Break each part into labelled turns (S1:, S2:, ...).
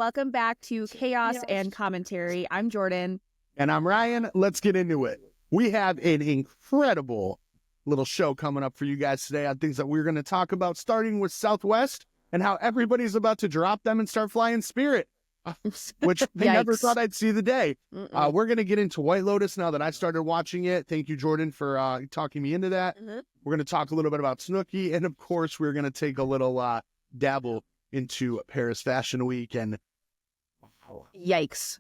S1: welcome back to Chaos and Commentary. I'm Jordan.
S2: And I'm Ryan. Let's get into it. We have an incredible little show coming up for you guys today on things that we're going to talk about, starting with Southwest and how everybody's about to drop them and start flying Spirit, which I never thought I'd see the day. We're going to get into White Lotus now that I started watching it. Thank you, Jordan, for talking me into that. We're going to talk a little bit about Snooki. And, of course, we're going to take a little dabble into Paris Fashion Week. And
S1: Yikes.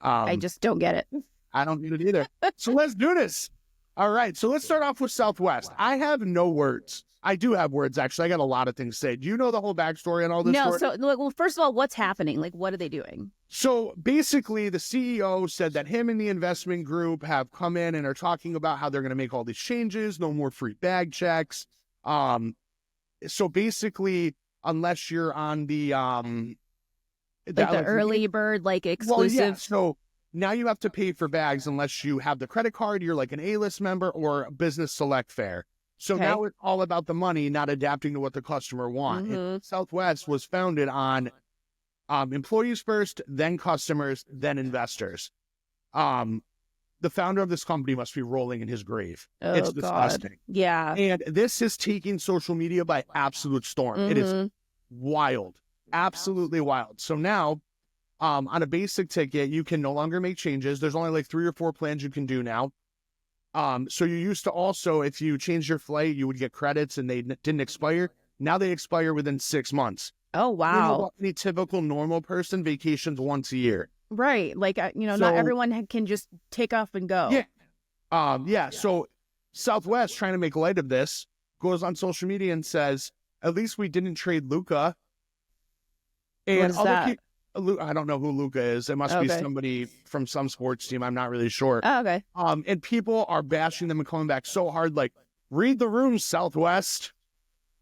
S2: I
S1: just don't get it.
S2: I don't get it either. So let's do this. All right. So let's start off with Southwest. I have no words. I do have words, actually. I got a lot of things to say. Do you know the whole backstory on all this?
S1: No. So, well, first of all, what's happening? Like, what are they doing?
S2: So basically, the CEO said that him and the investment group have come in and are talking about how they're going to make all these changes. No more free bag checks. So basically, unless you're on the
S1: early bird, like exclusive.
S2: Well, yeah. So now you have to pay for bags unless you have the credit card, you're like an A-list member or a business select fare. So now it's all about the money, not adapting to what the customer wants. Southwest was founded on employees first, then customers, then investors. The founder of this company must be rolling in his grave.
S1: Oh,
S2: it's disgusting.
S1: God. Yeah.
S2: And this is taking social media by absolute storm. It is wild. Absolutely wild. So now, on a basic ticket, you can no longer make changes. There's only like 3 or 4 plans you can do now. So you used to also, if you changed your flight, you would get credits and they didn't expire. Now they expire within 6 months.
S1: Oh, wow.
S2: You know, any typical normal person vacations once a year.
S1: Right. Like, not everyone can just take off and go.
S2: Yeah. So Southwest, trying to make light of this, goes on social media and says, at least we didn't trade Luca. And
S1: what is that?
S2: I don't know who Luca is. It must be somebody from some sports team. I'm not really sure.
S1: Oh, okay.
S2: And people are bashing them and coming back so hard, like, read the room, Southwest.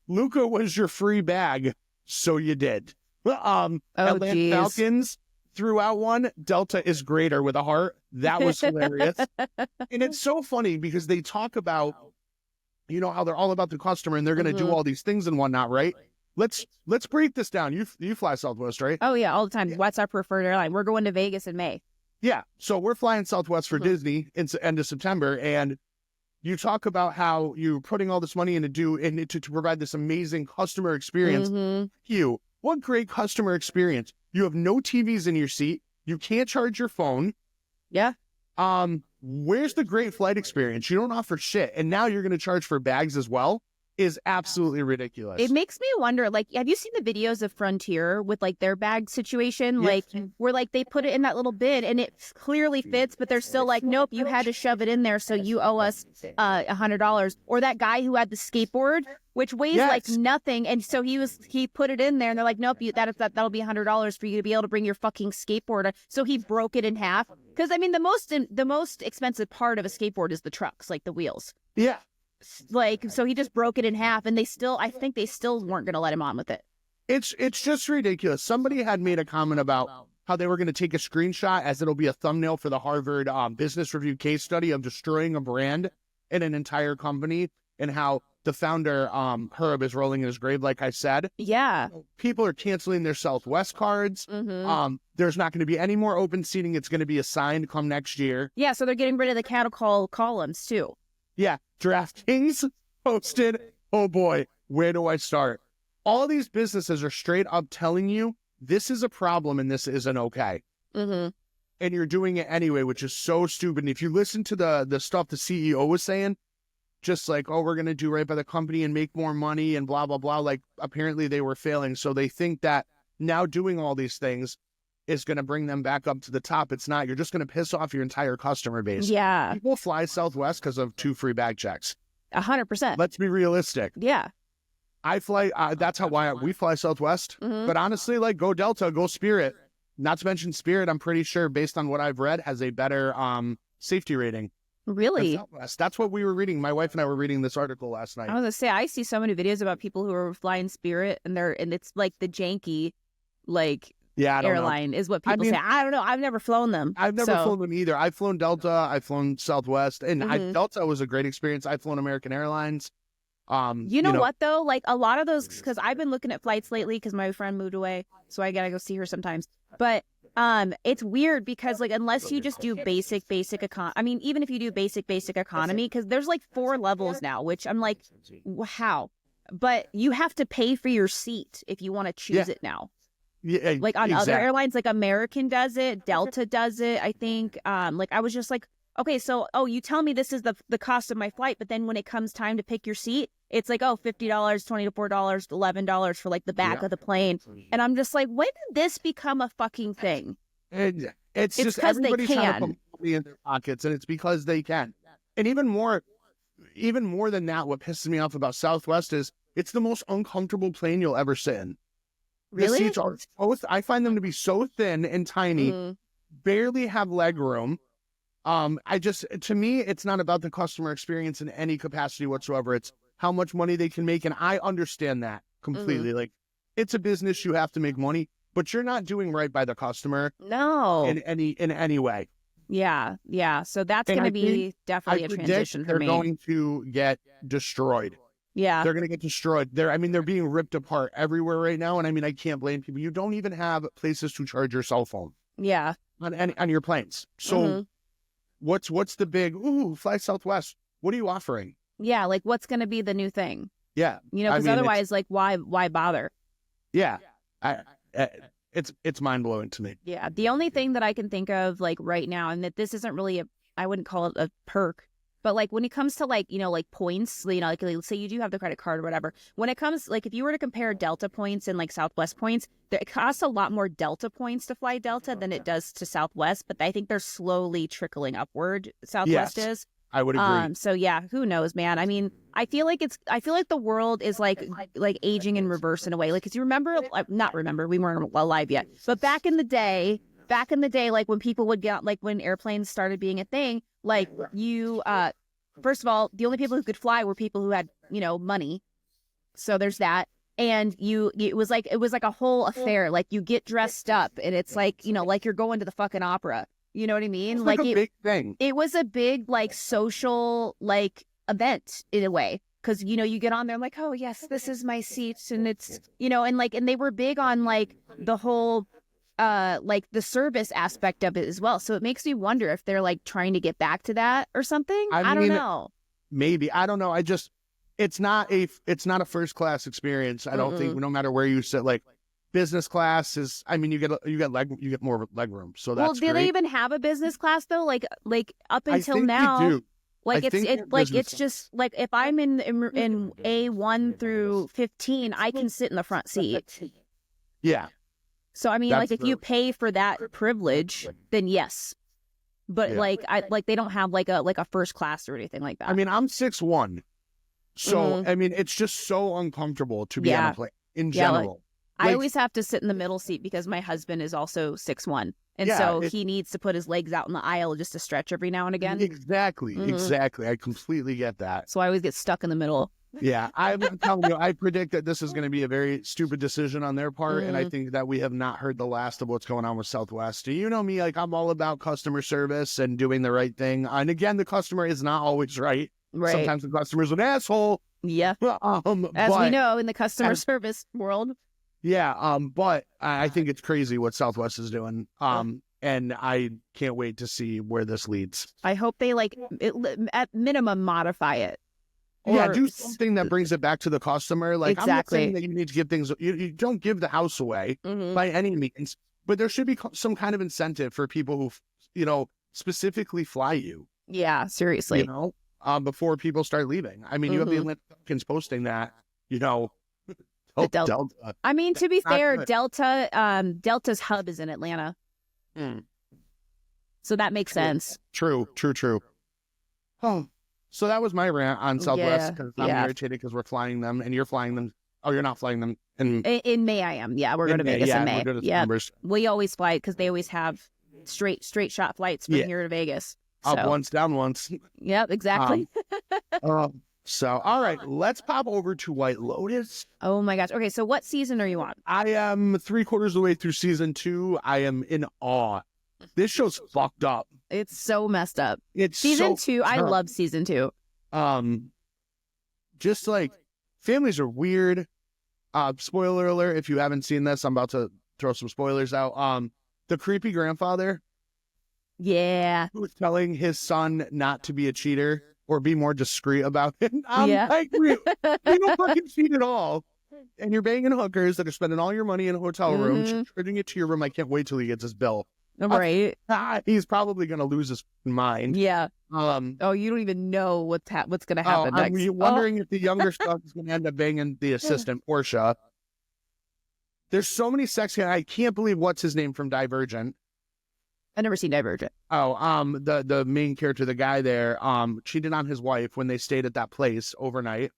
S2: Luca was your free bag, so you did. Atlanta Falcons threw out one. Delta is greater with a heart. That was hilarious. And it's so funny because they talk about, how they're all about the customer and they're going to do all these things and whatnot, right? Let's break this down. You fly Southwest, right?
S1: Oh, yeah, all the time. What's our preferred airline? We're going to Vegas in May.
S2: Yeah, so we're flying Southwest for Disney in end of September, and you talk about how you're putting all this money to provide this amazing customer experience. What great customer experience. You have no TVs in your seat. You can't charge your phone.
S1: Yeah.
S2: Where's the great flight experience? You don't offer shit, and now you're going to charge for bags as well. Is absolutely ridiculous.
S1: It makes me wonder, like, have you seen the videos of Frontier with, like, their bag situation?
S2: Yes.
S1: Like, where, like, they put it in that little bin and it clearly fits, but they're still like, nope, you had to shove it in there, so you owe us $100. Or that guy who had the skateboard, which weighs like nothing, and so he put it in there, and they're like, nope, that'll be $100 for you to be able to bring your fucking skateboard. So he broke it in half. Because, I mean, the most expensive part of a skateboard is the trucks, like the wheels.
S2: Yeah.
S1: Like, so he just broke it in half, and I think they still weren't going to let him on with it.
S2: It's just ridiculous. Somebody had made a comment about how they were going to take a screenshot as it'll be a thumbnail for the Harvard Business Review case study of destroying a brand in an entire company, and how the founder, Herb, is rolling in his grave, like I said.
S1: Yeah.
S2: People are canceling their Southwest cards. There's not going to be any more open seating. It's going to be assigned come next year.
S1: Yeah, so they're getting rid of the cattle columns, too.
S2: Yeah. DraftKings posted, oh boy, where do I start? All these businesses are straight up telling you this is a problem and this isn't okay. And you're doing it anyway, which is so stupid. And if you listen to the stuff the CEO was saying, just like, oh, we're going to do right by the company and make more money and blah, blah, blah. Like, apparently they were failing. So they think that now doing all these things is going to bring them back up to the top. It's not. You're just going to piss off your entire customer base.
S1: Yeah.
S2: People fly Southwest because of 2 free bag checks.
S1: 100%.
S2: Let's be realistic.
S1: Yeah.
S2: I fly, that's why we fly Southwest. But honestly, like, go Delta, go Spirit. Not to mention Spirit, I'm pretty sure, based on what I've read, has a better safety rating.
S1: Really?
S2: That's what we were reading. My wife and I were reading this article last night.
S1: I was going to say, I see so many videos about people who are flying Spirit, and it's like the janky, like, airline is what people say. I don't know. I've never flown them.
S2: I've never flown them either. I've flown Delta. I've flown Southwest. And Delta was a great experience. I've flown American Airlines.
S1: You know what though? Like a lot of those, because I've been looking at flights lately because my friend moved away, so I gotta go see her sometimes. But it's weird because like unless you just do basic econ, I mean, even if you do basic economy, because there's like 4 levels now, which I'm like, how? But you have to pay for your seat if you want to choose it now.
S2: Yeah,
S1: like on other airlines, like American does it, Delta does it, I think. Like I was just like, okay, so you tell me this is the cost of my flight, but then when it comes time to pick your seat, it's like, $50, $24, $11 for like the back of the plane. And I'm just like, when did this become a fucking thing?
S2: It's just everybody trying to put money in their pockets, and it's because they can. And even more than that, what pisses me off about Southwest is it's the most uncomfortable plane you'll ever sit in.
S1: Really?
S2: The seats are I find them to be so thin and tiny, barely have leg room. To me, it's not about the customer experience in any capacity whatsoever. It's how much money they can make. And I understand that completely. Like, it's a business, you have to make money, but you're not doing right by the customer.
S1: No.
S2: In any way.
S1: Yeah. So that's going to be definitely a transition for me.
S2: They're going to get destroyed.
S1: Yeah.
S2: They're going to get destroyed. They're being ripped apart everywhere right now. And I mean, I can't blame people. You don't even have places to charge your cell phone.
S1: Yeah.
S2: On your planes. So what's the big, fly Southwest? What are you offering?
S1: Yeah. Like what's going to be the new thing?
S2: Yeah.
S1: Because otherwise, like, why bother?
S2: Yeah. It's mind blowing to me.
S1: Yeah. The only thing that I can think of like right now, and that this isn't really I wouldn't call it a perk, but like when it comes to like, like points, like let's say you do have the credit card or whatever, when it comes, like if you were to compare Delta points and like Southwest points, it costs a lot more Delta points to fly Delta than it does to Southwest, but I think they're slowly trickling upward. Southwest is.
S2: I would agree.
S1: So yeah, who knows, man? I mean, I feel like the world is like aging in reverse in a way. Like, cause you not remember, we weren't alive yet, but back in the day, like when people would get, like when airplanes started being a thing, like you, first of all, the only people who could fly were people who had, money. So there's that. And it was like a whole affair. Like you get dressed up and it's like, like you're going to the fucking opera. You know what I mean?
S2: It's like a big thing.
S1: It was a big like social like event in a way. Cause you get on there like, oh yes, this is my seat. And it's, and they were big on like the whole, like the service aspect of it as well. So it makes me wonder if they're like trying to get back to that or something. I don't know.
S2: Maybe. I don't know. It's not a first class experience. I don't think, no matter where you sit, like business class is, you get more leg room. So that's
S1: well, do they even have a business class though? Like up until now,
S2: they do.
S1: Like it's just like if I'm in A1 through 15, I can sit in the front seat.
S2: Yeah.
S1: So like if you pay for that privilege, then yes. But they don't have like a first class or anything like that.
S2: I'm 6'1", so it's just so uncomfortable to be on a plane in general.
S1: I always have to sit in the middle seat because my husband is also 6'1", and so he needs to put his legs out in the aisle just to stretch every now and again.
S2: Exactly. I completely get that.
S1: So I always get stuck in the middle.
S2: Yeah, I'm telling you, I predict that this is going to be a very stupid decision on their part, and I think that we have not heard the last of what's going on with Southwest. You know me, like I'm all about customer service and doing the right thing. And again, the customer is not always right. Sometimes the customer's an asshole.
S1: Yeah, as we know in the customer service world.
S2: Yeah, but I think it's crazy what Southwest is doing. And I can't wait to see where this leads.
S1: I hope they at minimum modify it.
S2: Yeah, do something that brings it back to the customer. Like exactly. I'm not saying that you need to give things. You don't give the house away by any means, but there should be some kind of incentive for people who, specifically fly you.
S1: Yeah, seriously.
S2: Before people start leaving. You have the Atlantic posting that. Delta.
S1: To be fair, good. Delta's hub is in Atlanta. So that makes sense.
S2: True. Oh, so that was my rant on Southwest because I'm irritated because we're flying them and you're flying them. Oh, you're not flying them
S1: in May. I am. Yeah, we're going to Vegas in May. Yeah, we always fly because they always have straight shot flights from here to Vegas.
S2: Up once, down once.
S1: Yep, exactly.
S2: So, all right, let's pop over to White Lotus.
S1: Oh my gosh. Okay, so what season are you on?
S2: I am 3/4 of the way through season 2. I am in awe. This show's fucked up.
S1: It's so messed up.
S2: It's
S1: season 2. I love season 2.
S2: just like families are weird. Spoiler alert, if you haven't seen this, I'm about to throw some spoilers out. The creepy grandfather.
S1: Yeah.
S2: Who was telling his son not to be a cheater or be more discreet about it.
S1: Yeah.
S2: We don't fucking cheat at all. And you're banging hookers that are spending all your money in a hotel room, charging it to your room. I can't wait till he gets his bill.
S1: Right.
S2: He's probably going to lose his mind.
S1: Yeah.
S2: Oh,
S1: you don't even know what's going to happen next.
S2: I'm wondering if the younger stuff is going to end up banging the assistant, Portia. There's so many sexy. I can't believe what's his name from Divergent.
S1: I've never seen Divergent.
S2: The main character, the guy there, cheated on his wife when they stayed at that place overnight.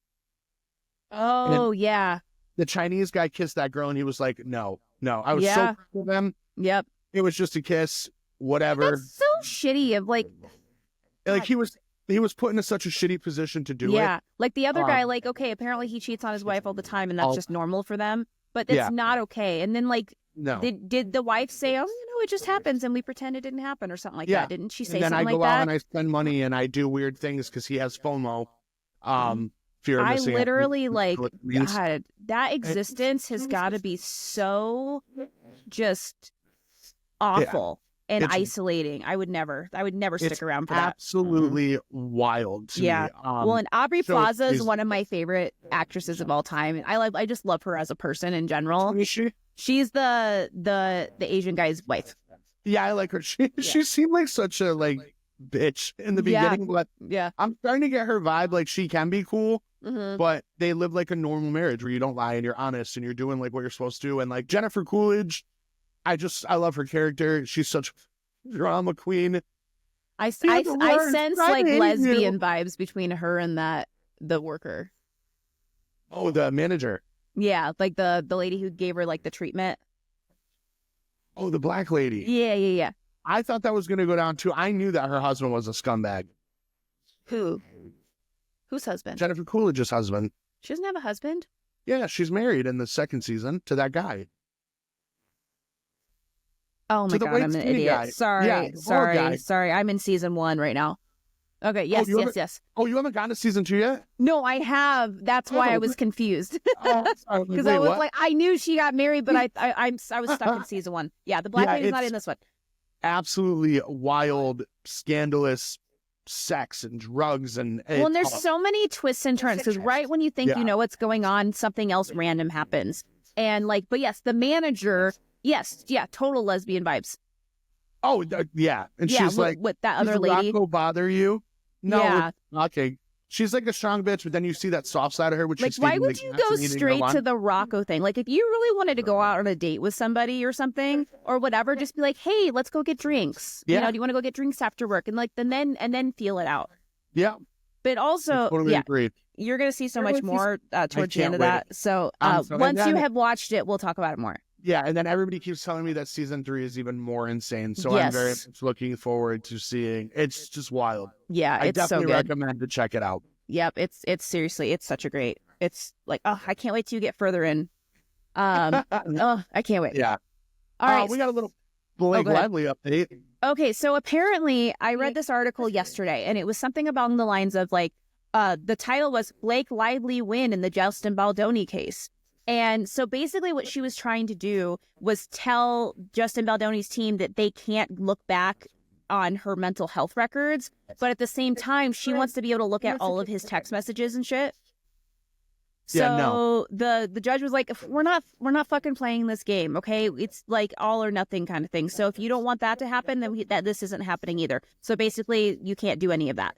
S1: Oh, yeah.
S2: The Chinese guy kissed that girl and he was like, no. I was so proud of him.
S1: Yep.
S2: It was just a kiss, whatever.
S1: That's so shitty of like
S2: he was put in such a shitty position to do it.
S1: Yeah. Like the other guy, like, okay, apparently he cheats on his wife all the time and that's just normal for them. But it's not okay. And then like,
S2: no.
S1: Did the wife say, oh, it just happens and we pretend it didn't happen or something like that? Didn't she say something like that?
S2: And then I go out and I spend money and I do weird things because he has FOMO. Fear of missing out.
S1: I literally like, God, that existence has got to be so just awful and isolating. I would never stick around for that.
S2: Absolutely wild to me.
S1: Well, and Aubrey Plaza is one of my favorite actresses of all time. I just love her as a person in general. She's the Asian guy's wife.
S2: Yeah, I like her. She seemed like such a bitch in the beginning, but I'm starting to get her vibe. Like she can be cool, but they live like a normal marriage where you don't lie and you're honest and you're doing like what you're supposed to do. And like Jennifer Coolidge, I love her character. She's such a drama queen.
S1: I sense like lesbian vibes between her and the worker.
S2: Oh, the manager.
S1: Yeah, like the lady who gave her like the treatment.
S2: Oh, the black lady.
S1: Yeah.
S2: I thought that was going to go down too. I knew that her husband was a scumbag.
S1: Who? Whose husband?
S2: Jennifer Coolidge's husband.
S1: She doesn't have a husband?
S2: Yeah, she's married in the second season to that guy.
S1: Oh my God, I'm an idiot.
S2: Guy.
S1: Sorry. I'm in season 1 right now. Okay, yes.
S2: Oh, you haven't gotten to season 2 yet?
S1: No, I have. That's why I was confused. Because I was like, I knew she got married, but I was stuck in season 1. Yeah, the black lady's not in this one.
S2: Absolutely wild, scandalous sex and drugs and
S1: there's so many twists and turns because right when you think you know what's going on, something else random happens. And but yes, the manager, total lesbian vibes.
S2: Oh, yeah. And she's like,
S1: with that other lady.
S2: Rocco bother you? No, okay. She's like a strong bitch, but then you see that soft side of her, which
S1: why would you go straight to the Rocco thing? Like, if you really wanted to go out on a date with somebody or something or whatever, just be like, hey, let's go get drinks. Yeah. Do you want to go get drinks after work? And then feel it out.
S2: Yeah.
S1: But also,
S2: totally agree.
S1: You're going to see so much more towards the end of that. So once you have watched it, we'll talk about it more.
S2: Yeah, and then everybody keeps telling me that season 3 is even more insane. So I'm very much looking forward to seeing. It's just wild.
S1: Yeah,
S2: I
S1: it's so good.
S2: definitely recommend to check it out.
S1: Yep, it's seriously, it's such a great. It's like, I can't wait to get further in. I can't wait.
S2: Yeah.
S1: All right.
S2: We got a little Blake Lively update.
S1: Okay, so apparently I read this article yesterday, and it was something along the lines of the title was Blake Lively win in the Justin Baldoni case. And so basically what she was trying to do was tell Justin Baldoni's team that they can't look back on her mental health records, but at the same time, she wants to be able to look at all of his text messages and shit. So the judge was like, we're not fucking playing this game, okay? It's like all or nothing kind of thing. So if you don't want that to happen, then this isn't happening either. So basically, you can't do any of that.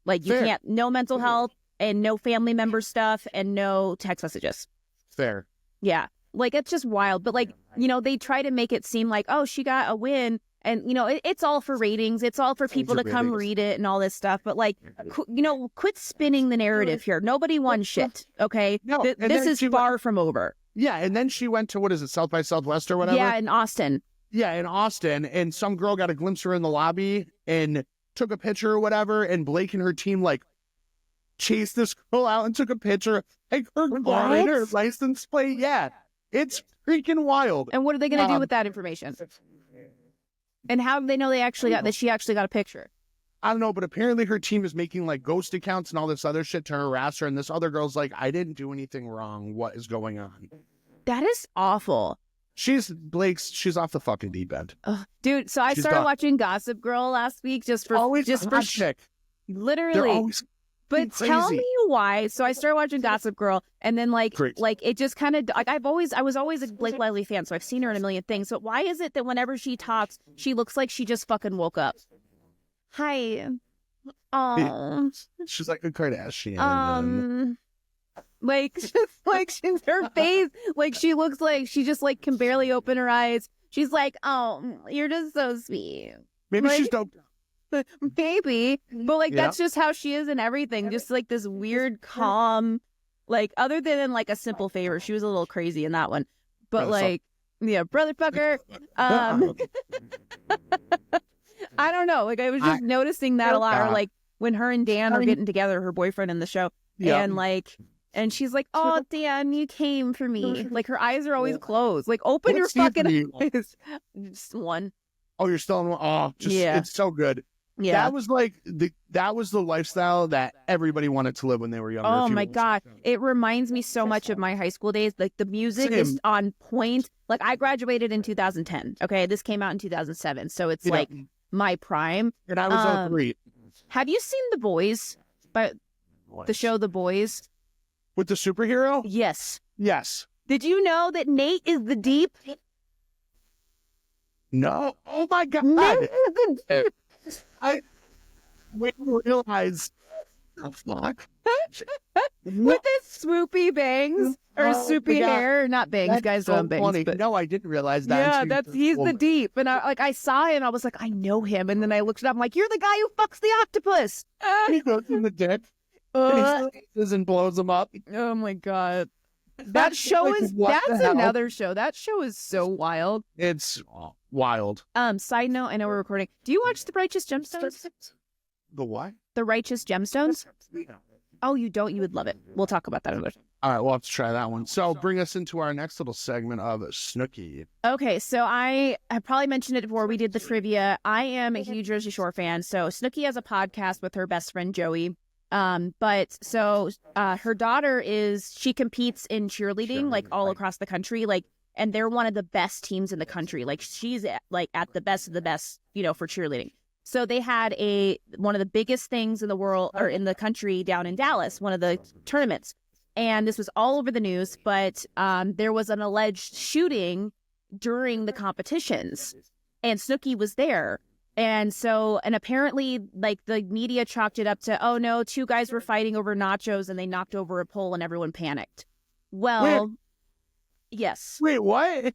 S1: Like you can't, no mental health and no family member stuff and no text messages.
S2: Fair.
S1: Yeah. Like, it's just wild. But they try to make it seem like, oh, she got a win. And, it's all for ratings. It's all for people to come read it and all this stuff. But quit spinning the narrative here. Nobody won shit. Okay.
S2: No,
S1: this is far from over.
S2: Yeah. And then she went to, what is it? South by Southwest or whatever.
S1: Yeah. In Austin.
S2: Yeah. In Austin. And some girl got a glimpse of her in the lobby and took a picture or whatever. And Blake and her team chased this girl out and took a picture. Her car and her license plate. Yeah. It's freaking wild.
S1: And what are they going to do with that information? And how do they know she actually got a picture?
S2: I don't know, but apparently her team is making like ghost accounts and all this other shit to harass her. And this other girl's like, I didn't do anything wrong. What is going on?
S1: That is awful.
S2: She's off the fucking deep end.
S1: Dude, so I started watching Gossip Girl last week just for
S2: chick.
S1: Literally.
S2: They're always
S1: but
S2: crazy.
S1: Tell me why. So I started watching Gossip Girl, and then like it just kind of like I was always a Blake Lively fan, so I've seen her in a million things. But why is it that whenever she talks, she looks like she just fucking woke up? Hi.
S2: She's like a Kardashian.
S1: Like just like she's her face, like she looks like she just like can barely open her eyes. She's like, oh, you're just so sweet.
S2: Maybe
S1: like,
S2: she's dope.
S1: Maybe, but like that's just how she is and everything. Just like this weird, calm, like other than like A Simple Favor, she was a little crazy in that one. But brother fucker. I don't know. Like I was just noticing that a lot. Or like when her and Dan are getting together, her boyfriend in the show, and she's like, "Oh, Dan, you came for me." Like her eyes are always closed. Like open your fucking eyes. Just one.
S2: Oh, you're still in one. Oh, it's so good.
S1: Yeah,
S2: that was the lifestyle that everybody wanted to live when they were younger.
S1: Oh my God, it reminds me so much of my high school days. Like the music is on point. Like I graduated in 2010. Okay, this came out in 2007, so it's like my prime.
S2: And I was 03.
S1: Have you seen The Boys? The show The Boys
S2: with the superhero?
S1: Yes.
S2: Did
S1: you know that Nate is the Deep?
S2: No. Oh my God. I realize. Oh, fuck.
S1: With his swoopy bangs or swoopy hair, not bangs. That's guys don't bangs.
S2: Funny.
S1: But...
S2: No, I didn't realize that.
S1: Yeah, he's the Deep, and I saw him. I was like, I know him, and then I looked it up. I'm like, you're the guy who fucks the octopus.
S2: He goes in the dick. And blows him up.
S1: Oh my God. That show that's another show. That show is so wild.
S2: It's wild.
S1: Side note, I know we're recording. Do you watch The Righteous Gemstones?
S2: The what?
S1: The Righteous Gemstones? Oh, you don't? You would love it. We'll talk about that another time.
S2: All right, we'll have to try that one. So bring us into our next little segment of Snooki.
S1: Okay, so I probably mentioned it before we did the trivia. I am a huge Jersey Shore fan. So Snooki has a podcast with her best friend Joey. But her daughter she competes in cheerleading like all across the country, like, and they're one of the best teams in the country. Like she's like at the best of the best, for cheerleading. So they had one of the biggest things in the world or in the country down in Dallas, one of the tournaments. And this was all over the news, but there was an alleged shooting during the competitions and Snooki was there. And apparently, like, the media chalked it up to, oh, no, two guys were fighting over nachos and they knocked over a pole and everyone panicked. Well, yes.
S2: Wait, what?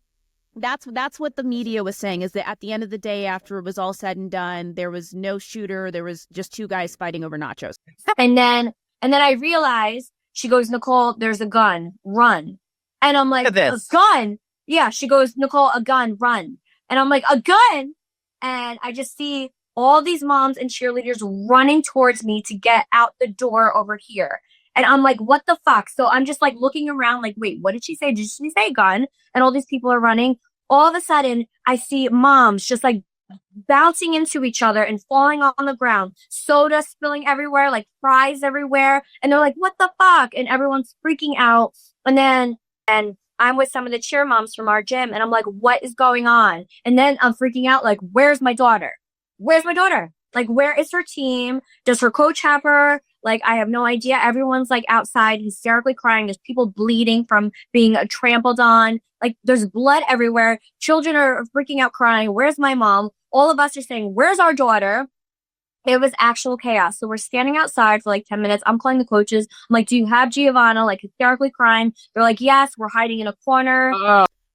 S1: That's what the media was saying, is that at the end of the day, after it was all said and done, there was no shooter. There was just two guys fighting over nachos.
S3: And then I realized, she goes, Nicole, there's a gun, run. And I'm like, a gun? Yeah, she goes, Nicole, a gun, run. And I'm like, a gun? And I just see all these moms and cheerleaders running towards me to get out the door over here. And I'm like, what the fuck? So I'm just like looking around like, wait, what did she say? Did she say gun? And all these people are running. All of a sudden, I see moms just like bouncing into each other and falling on the ground. Soda spilling everywhere, like fries everywhere. And they're like, what the fuck? And everyone's freaking out. And I'm with some of the cheer moms from our gym and I'm like, what is going on? And then I'm freaking out, like, where's my daughter? Where's my daughter? Like, where is her team? Does her coach have her? Like, I have no idea. Everyone's like outside hysterically crying. There's people bleeding from being trampled on. Like, there's blood everywhere. Children are freaking out crying. Where's my mom? All of us are saying, where's our daughter? It was actual chaos. So we're standing outside for like 10 minutes. I'm calling the coaches. I'm like, do you have Giovanna? Like hysterically crying. They're like, yes, we're hiding in a corner.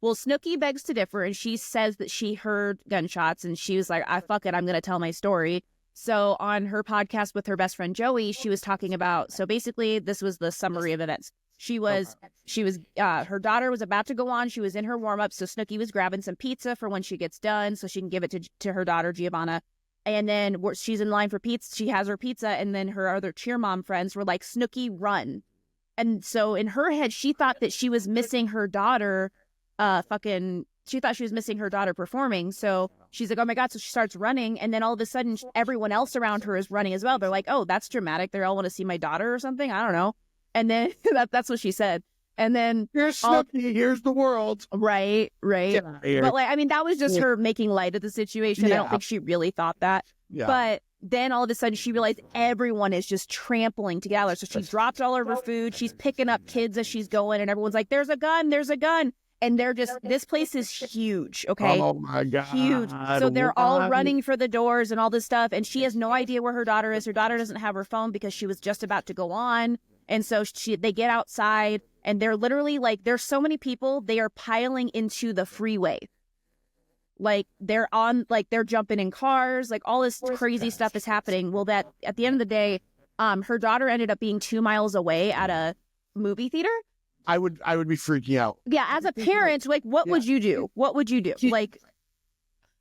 S1: Well, Snooki begs to differ, and she says that she heard gunshots, and she was like, fuck it, I'm going to tell my story. So on her podcast with her best friend Joey, she was talking about, so basically this was the summary of events. Her daughter was about to go on. She was in her warm-up, so Snooki was grabbing some pizza for when she gets done so she can give it to her daughter, Giovanna. And then she's in line for pizza. She has her pizza. And then her other cheer mom friends were like, Snooki, run. And so in her head, she thought that she was missing her daughter fucking she thought she was missing her daughter performing. So she's like, oh my God. So she starts running. And then all of a sudden, everyone else around her is running as well. They're like, oh, that's dramatic. They all want to see my daughter or something. I don't know. And then that's what she said. And then
S2: here's Snooki, here's the world.
S1: Right. But like, I mean, that was just her making light of the situation. I don't think she really thought that. But then all of a sudden she realized everyone is just trampling to get out of there. So she dropped all of her food. She's picking up kids as she's going, and everyone's like, there's a gun. And they're just, this place is huge, okay?
S2: Oh my God.
S1: Huge. So they're all running for the doors and all this stuff. And she has no idea where her daughter is. Her daughter doesn't have her phone because she was just about to go on. And so they get outside, and they're literally like, there's so many people, they are piling into the freeway. Like they're jumping in cars, like all this crazy stuff is happening. Well, that at the end of the day, her daughter ended up being 2 miles away at a movie theater.
S2: I would be freaking out.
S1: Yeah, as a parent, like, what would you do? What would you do? Like,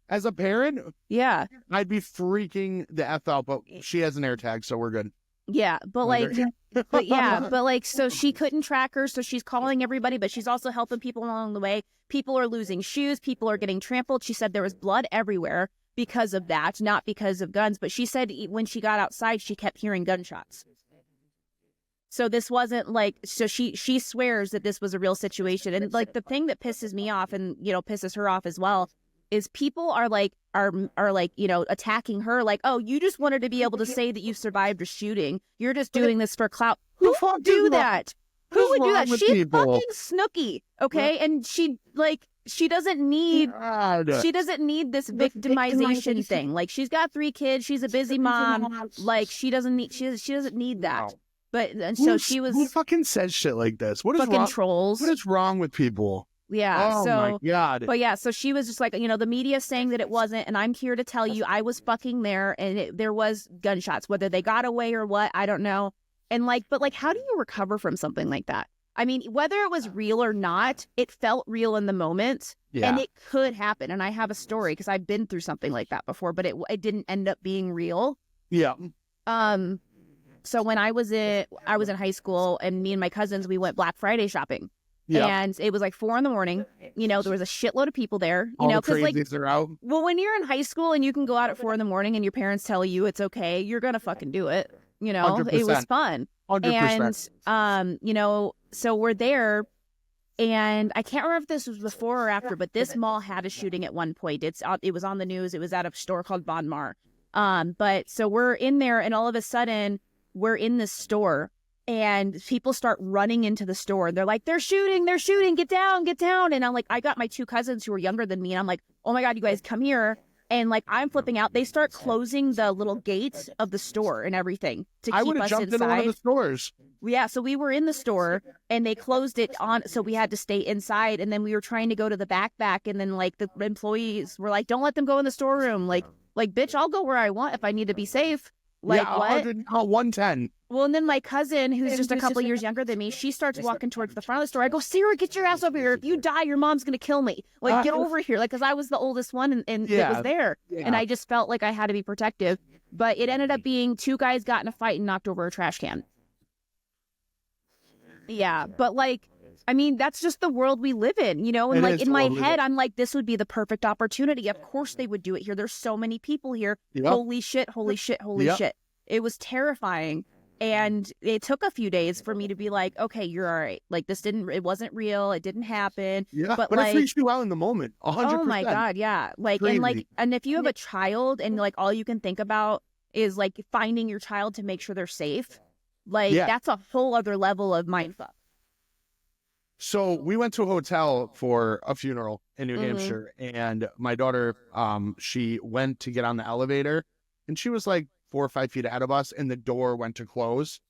S2: as a parent,
S1: yeah,
S2: I'd be freaking the F out. But she has an AirTag, so we're good.
S1: Yeah, but so she couldn't track her, so she's calling everybody, but she's also helping people along the way. People are losing shoes, people are getting trampled. She said there was blood everywhere because of that, not because of guns, but she said when she got outside, she kept hearing gunshots. So this wasn't like, so she swears that this was a real situation. And like the thing that pisses me off and, pisses her off as well is people are like, attacking her like, oh, you just wanted to be able to say that you survived a shooting. You're just doing this for clout. Who would do that? Who would do that? She's fucking Snooki, okay? And she doesn't need this victimization thing. Like, she's got 3 kids. She's a busy mom. Like, she doesn't need that. But and so she was.
S2: Who fucking says shit like this? What is
S1: fucking
S2: wrong?
S1: Trolls.
S2: What is wrong with people?
S1: Yeah.
S2: Oh my God.
S1: But yeah, so she was just like, the media's saying that it wasn't, and I'm here to tell you, I was fucking there, and there was gunshots. Whether they got away or what, I don't know. And but how do you recover from something like that? I mean, whether it was real or not, it felt real in the moment, and it could happen. And I have a story because I've been through something like that before, but it didn't end up being real.
S2: Yeah.
S1: So when I was in high school, and me and my cousins, we went Black Friday shopping. Yeah. And it was like 4 a.m. There was a shitload of people there.
S2: All the crazies are out.
S1: Well, when you're in high school and you can go out at 4 a.m. and your parents tell you it's okay, you're gonna fucking do it.
S2: 100%.
S1: It was fun.
S2: 100%.
S1: And so we're there, and I can't remember if this was before or after, but this mall had a shooting at one point. It was on the news. It was at a store called Bon Mar. But so we're in there, and all of a sudden we're in this store. And people start running into the store. They're like, they're shooting, get down. And I'm like, I got my 2 cousins who are younger than me. And I'm like, oh my God, you guys come here. And like, I'm flipping out. They start closing the little gates of the store and everything to keep us inside. I would have jumped into one of the
S2: stores.
S1: Yeah, so we were in the store and they closed it on, so we had to stay inside. And then we were trying to go to the back. And then like the employees were like, don't let them go in the storeroom. Like, bitch, I'll go where I want if I need to be safe. Like,
S2: yeah,
S1: what?
S2: 110.
S1: Well, and then my cousin, who's just a couple years younger than me, she starts walking towards the front of the store. I go, Sarah, get your ass over here. If you die, your mom's going to kill me. Like, get over here. Like, because I was the oldest one, and it was there. Yeah. And I just felt like I had to be protective. But it ended up being 2 guys got in a fight and knocked over a trash can. Yeah, but like, I mean, that's just the world we live in, And like, in my head, I'm like, this would be the perfect opportunity. Of course they would do it here. There's so many people here. Yep. Holy shit. It was terrifying. And it took a few days for me to be like, okay, you're all right. Like, it wasn't real. It didn't happen.
S2: Yeah, but like, it freaks you out in the moment. 100%. Oh my
S1: God, yeah. Like, crazy. and if you have a child and like all you can think about is like finding your child to make sure they're safe, like that's a whole other level of mindfuck.
S2: So we went to a hotel for a funeral in New Hampshire, and my daughter, she went to get on the elevator, and she was like 4 or 5 feet ahead of us, and the door went to close,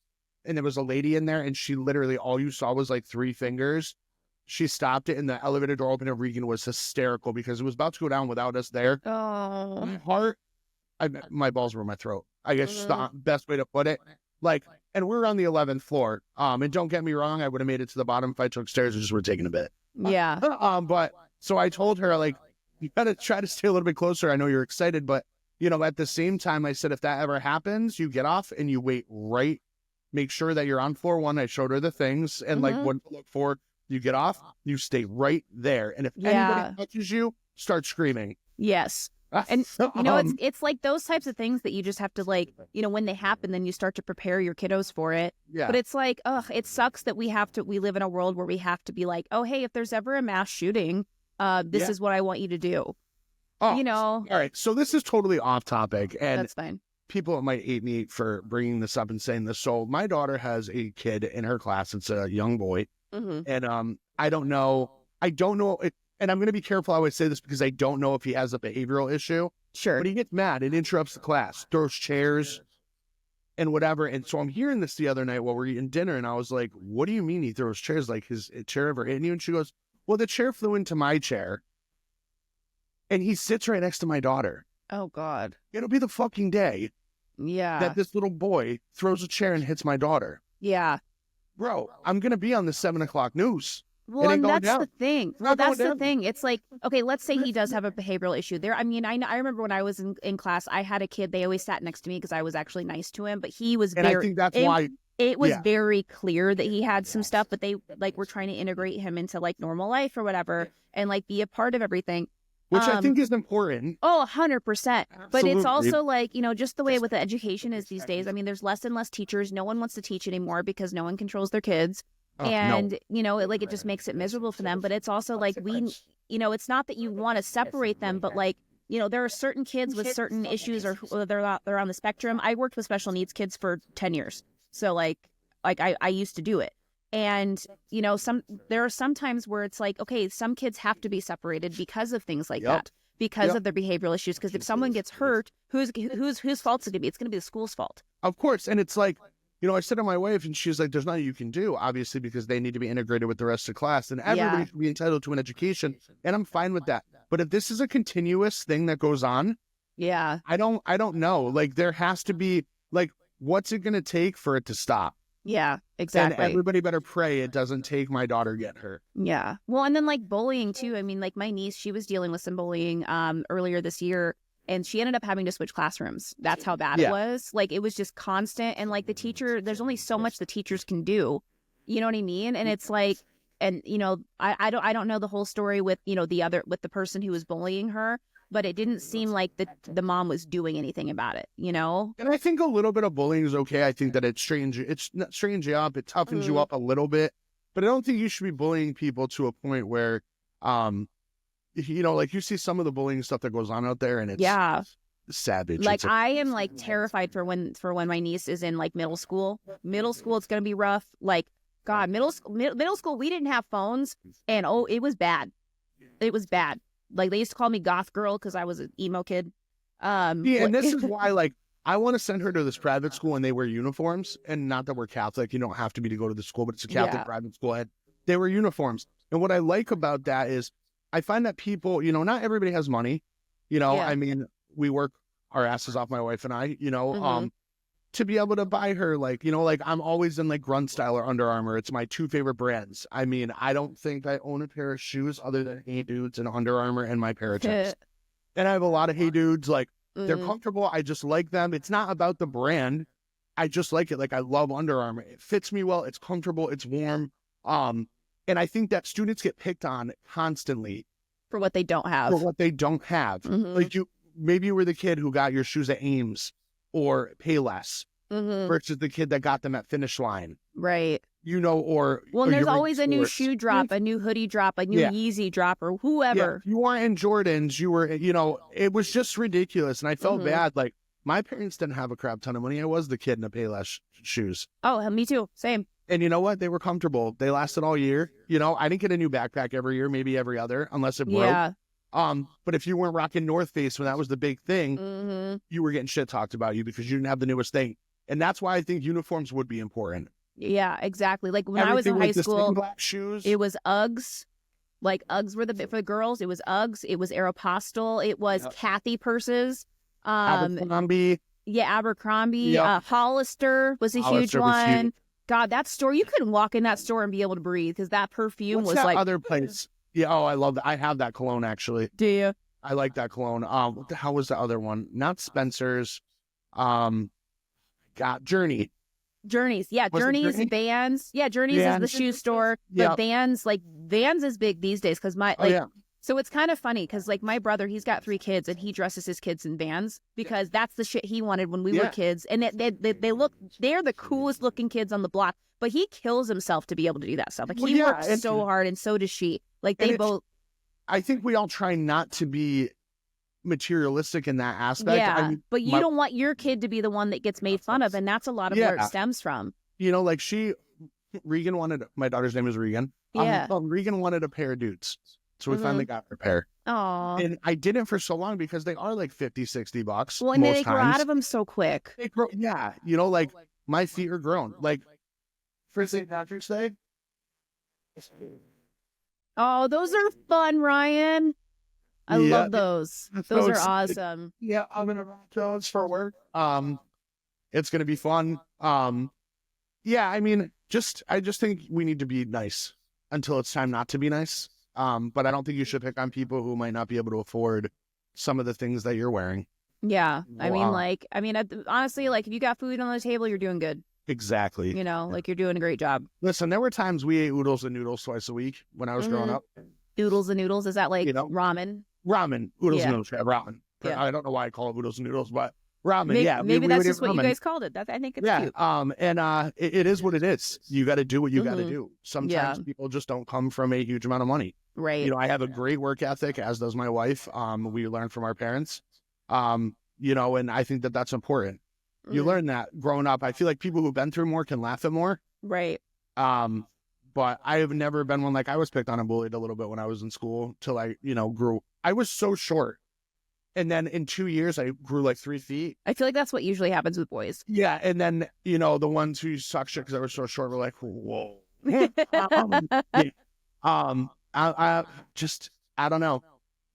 S2: and there was a lady in there, and she literally, all you saw was like 3 fingers. She stopped it, and the elevator door opened, and Regan was hysterical because it was about to go down without us there.
S1: Oh.
S2: My heart, my balls were in my throat. I guess the best way to put it. Like, and we're on the 11th floor. And don't get me wrong, I would have made it to the bottom if I took stairs and just would have taken a bit.
S1: Yeah.
S2: But so I told her, like, you got to try to stay a little bit closer. I know you're excited, but at the same time, I said, if that ever happens, you get off and you wait right. Make sure that you're on floor 1. I showed her the things and like what to look for. You get off, you stay right there. And if anybody touches you, start screaming.
S1: Yes. And you know, it's like those types of things that you just have to like, you know, when they happen, then you start to prepare your kiddos for it.
S2: Yeah.
S1: But it's like, it sucks that we live in a world where we have to be like, oh, hey, if there's ever a mass shooting, this is what I want you to do.
S2: Oh,
S1: you know.
S2: All right. So this is totally off topic, and
S1: that's fine.
S2: People might hate me for bringing this up and saying this. So my daughter has a kid in her class. It's a young boy, and I don't know. And I'm going to be careful how I say this because I don't know if he has a behavioral issue.
S1: Sure.
S2: But he gets mad and interrupts the class, throws chairs and whatever. And so I'm hearing this the other night while we're eating dinner. And I was like, what do you mean he throws chairs? Like, his chair ever hitting you? And she goes, well, the chair flew into my chair. And he sits right next to my daughter.
S1: Oh, God.
S2: It'll be the fucking day that this little boy throws a chair and hits my daughter.
S1: Yeah.
S2: Bro, I'm going to be on the 7 o'clock news.
S1: Well, and that's the thing. Well, that's the thing. It's like, okay, let's say he does have a behavioral issue there. I mean, I remember when I was in class, I had a kid, they always sat next to me because I was actually nice to him, but he was
S2: I think that's why.
S1: It was very clear that he had some stuff, but they like were trying to integrate him into like normal life or whatever and like be a part of everything.
S2: Which I think is important.
S1: Oh, 100%. But it's also like, you know, just the way with the education is these days. I mean, there's less and less teachers. No one wants to teach anymore because no one controls their kids. You know, it just makes it miserable for them. But it's also like you know, it's not that you want to separate them, but like, you know, there are certain kids with certain issues or they're on the spectrum. I worked with special needs kids for 10 years. So like I used to do it. And, you know, there are some times where it's like, okay, some kids have to be separated because of things like that, because of their behavioral issues. Because if someone gets hurt, whose fault is it going to be? It's going to be the school's fault.
S2: Of course. And it's like, you know, I said to my wife and she's like, there's nothing you can do, obviously, because they need to be integrated with the rest of the class and everybody should be entitled to an education. And I'm fine with that. But if this is a continuous thing that goes on, I don't know. Like there has to be like, what's it going to take for it to stop?
S1: Yeah, exactly.
S2: And everybody better pray it doesn't take my daughter get hurt.
S1: Yeah. Well, and then like bullying too. I mean, like my niece, she was dealing with some bullying earlier this year and she ended up having to switch classrooms. That's how bad it was. Like it was just constant. And like the teacher, there's only so much the teachers can do. You know what I mean? And it's like, and you know, I don't know the whole story with, you know, with the person who was bullying her. But it didn't seem like the mom was doing anything about it, you know? And
S2: I think a little bit of bullying is okay. I think that it straigens you up. It toughens you up a little bit. But I don't think you should be bullying people to a point where, you know, like you see some of the bullying stuff that goes on out there and it's savage.
S1: Like I am like terrified for when my niece is in like middle school. Middle school, it's going to be rough. Like, God, middle school, we didn't have phones and it was bad. It was bad. Like they used to call me goth girl because I was an emo kid.
S2: And this is why, like, I want to send her to this private school and they wear uniforms. And not that we're Catholic, you don't have to be to go to the school, but it's a Catholic private school. And they wear uniforms. And what I like about that is I find that people, you know, not everybody has money. You know, I mean, we work our asses off, my wife and I, you know, to be able to buy her, like, you know, like I'm always in like Grunt Style or Under Armour. It's my two favorite brands. I mean, I don't think I own a pair of shoes other than Hey Dudes and Under Armour and my pair of Chips. And I have a lot of Hey Dudes, like they're comfortable. I just like them. It's not about the brand. I just like it. Like I love Under Armour. It fits me well. It's comfortable. It's warm. And I think that students get picked on constantly
S1: for what they don't have.
S2: Like maybe you were the kid who got your shoes at Ames or Payless versus the kid that got them at Finish Line.
S1: Right.
S2: You know, or
S1: there's always a new shoe drop, a new hoodie drop, a new Yeezy drop, or whoever.
S2: Yeah. You weren't in Jordans. You were, you know, it was just ridiculous. And I felt bad. Like my parents didn't have a crap ton of money. I was the kid in the Payless shoes.
S1: Oh, me too. Same.
S2: And you know what? They were comfortable. They lasted all year. You know, I didn't get a new backpack every year, maybe every other, unless it broke.
S1: Yeah.
S2: But if you weren't rocking North Face when that was the big thing, you were getting shit talked about you because you didn't have the newest thing. And that's why I think uniforms would be important.
S1: Yeah, exactly. Like when I was in high school,
S2: black shoes.
S1: It was Uggs. Like Uggs were for the girls. It was Uggs. It was Aeropostale. It was Kathy purses.
S2: Abercrombie.
S1: Yeah, Abercrombie. Hollister was a huge one. Huge. God, that store, you couldn't walk in that store and be able to breathe because that perfume was like
S2: other place. Yeah, I love that. I have that cologne actually.
S1: Do you?
S2: I like that cologne. What the hell was the other one? Not Spencer's. Got Journey.
S1: Journeys. Yeah,
S2: Was it
S1: Journeys,
S2: Journey?
S1: Vans. Yeah, Journeys is the shoe store, but
S2: Yeah.
S1: Vans is big these days because
S2: yeah.
S1: so it's kind of funny because like my brother, he's got 3 kids and he dresses his kids in Vans because that's the shit he wanted when we were
S2: Yeah.
S1: kids. And they're the coolest looking kids on the block, but he kills himself to be able to do that stuff. Like
S2: Well,
S1: he
S2: yeah,
S1: works
S2: and-
S1: so hard and so does she. Like
S2: And
S1: they
S2: it's-
S1: both.
S2: I think we all try not to be materialistic in that aspect.
S1: Yeah,
S2: I mean,
S1: but you don't want your kid to be the one that gets made fun of, and that's a lot of where it
S2: Yeah.
S1: stems from.
S2: you know, like Regan wanted, my daughter's name is Regan.
S1: Yeah.
S2: Regan wanted a pair of dudes. So we
S1: Mhm.
S2: finally got her a pair.
S1: Oh,
S2: And I didn't for so long because they are like $50-$60
S1: well, and
S2: most
S1: they grow
S2: times.
S1: out of them so quick.
S2: They grow, yeah. You know, like my feet are grown. Like for St. Patrick's Day.
S1: Oh, those are fun, Ryan. I
S2: Yeah.
S1: love those.
S2: So
S1: Those are
S2: it's-
S1: awesome.
S2: Yeah, I'm gonna rock those for work. It's gonna be fun. Yeah, I mean, I just think we need to be nice until it's time not to be nice. But I don't think you should pick on people who might not be able to afford some of the things that you're wearing.
S1: Yeah, I mean,
S2: Wow.
S1: honestly, like if you got food on the table, you're doing good.
S2: Exactly.
S1: You know, like you're doing a great job.
S2: Listen, there were times we ate oodles and noodles twice a week when I was growing
S1: Mhm.
S2: up.
S1: Oodles and noodles, is that like
S2: You know,
S1: ramen?
S2: Ramen, oodles
S1: Yeah.
S2: and noodles, yeah, ramen.
S1: Yeah.
S2: I don't know why I call it oodles and noodles, but ramen,
S1: Maybe,
S2: yeah.
S1: maybe
S2: we
S1: that's
S2: would
S1: just
S2: eat
S1: what you
S2: ramen.
S1: guys called it. I think it's
S2: Yeah,
S1: cute.
S2: and it is what it is. You got to do what you got to
S1: Mhm.
S2: do. Sometimes people just don't come from a huge amount of money.
S1: Right.
S2: You know, I have a great work ethic, as does my wife. We learned from our parents. You know, and I think that that's important. You
S1: Mhm.
S2: learn that growing up. I feel like people who've been through more can laugh at more.
S1: Right.
S2: But I have never been one, like I was picked on and bullied a little bit when I was in school till I, grew. I was so short. And then in 2 years, I grew like 3 feet.
S1: I feel like that's what usually happens with boys.
S2: Yeah. And then, the ones who suck shit because I was so short were like, whoa. I don't know.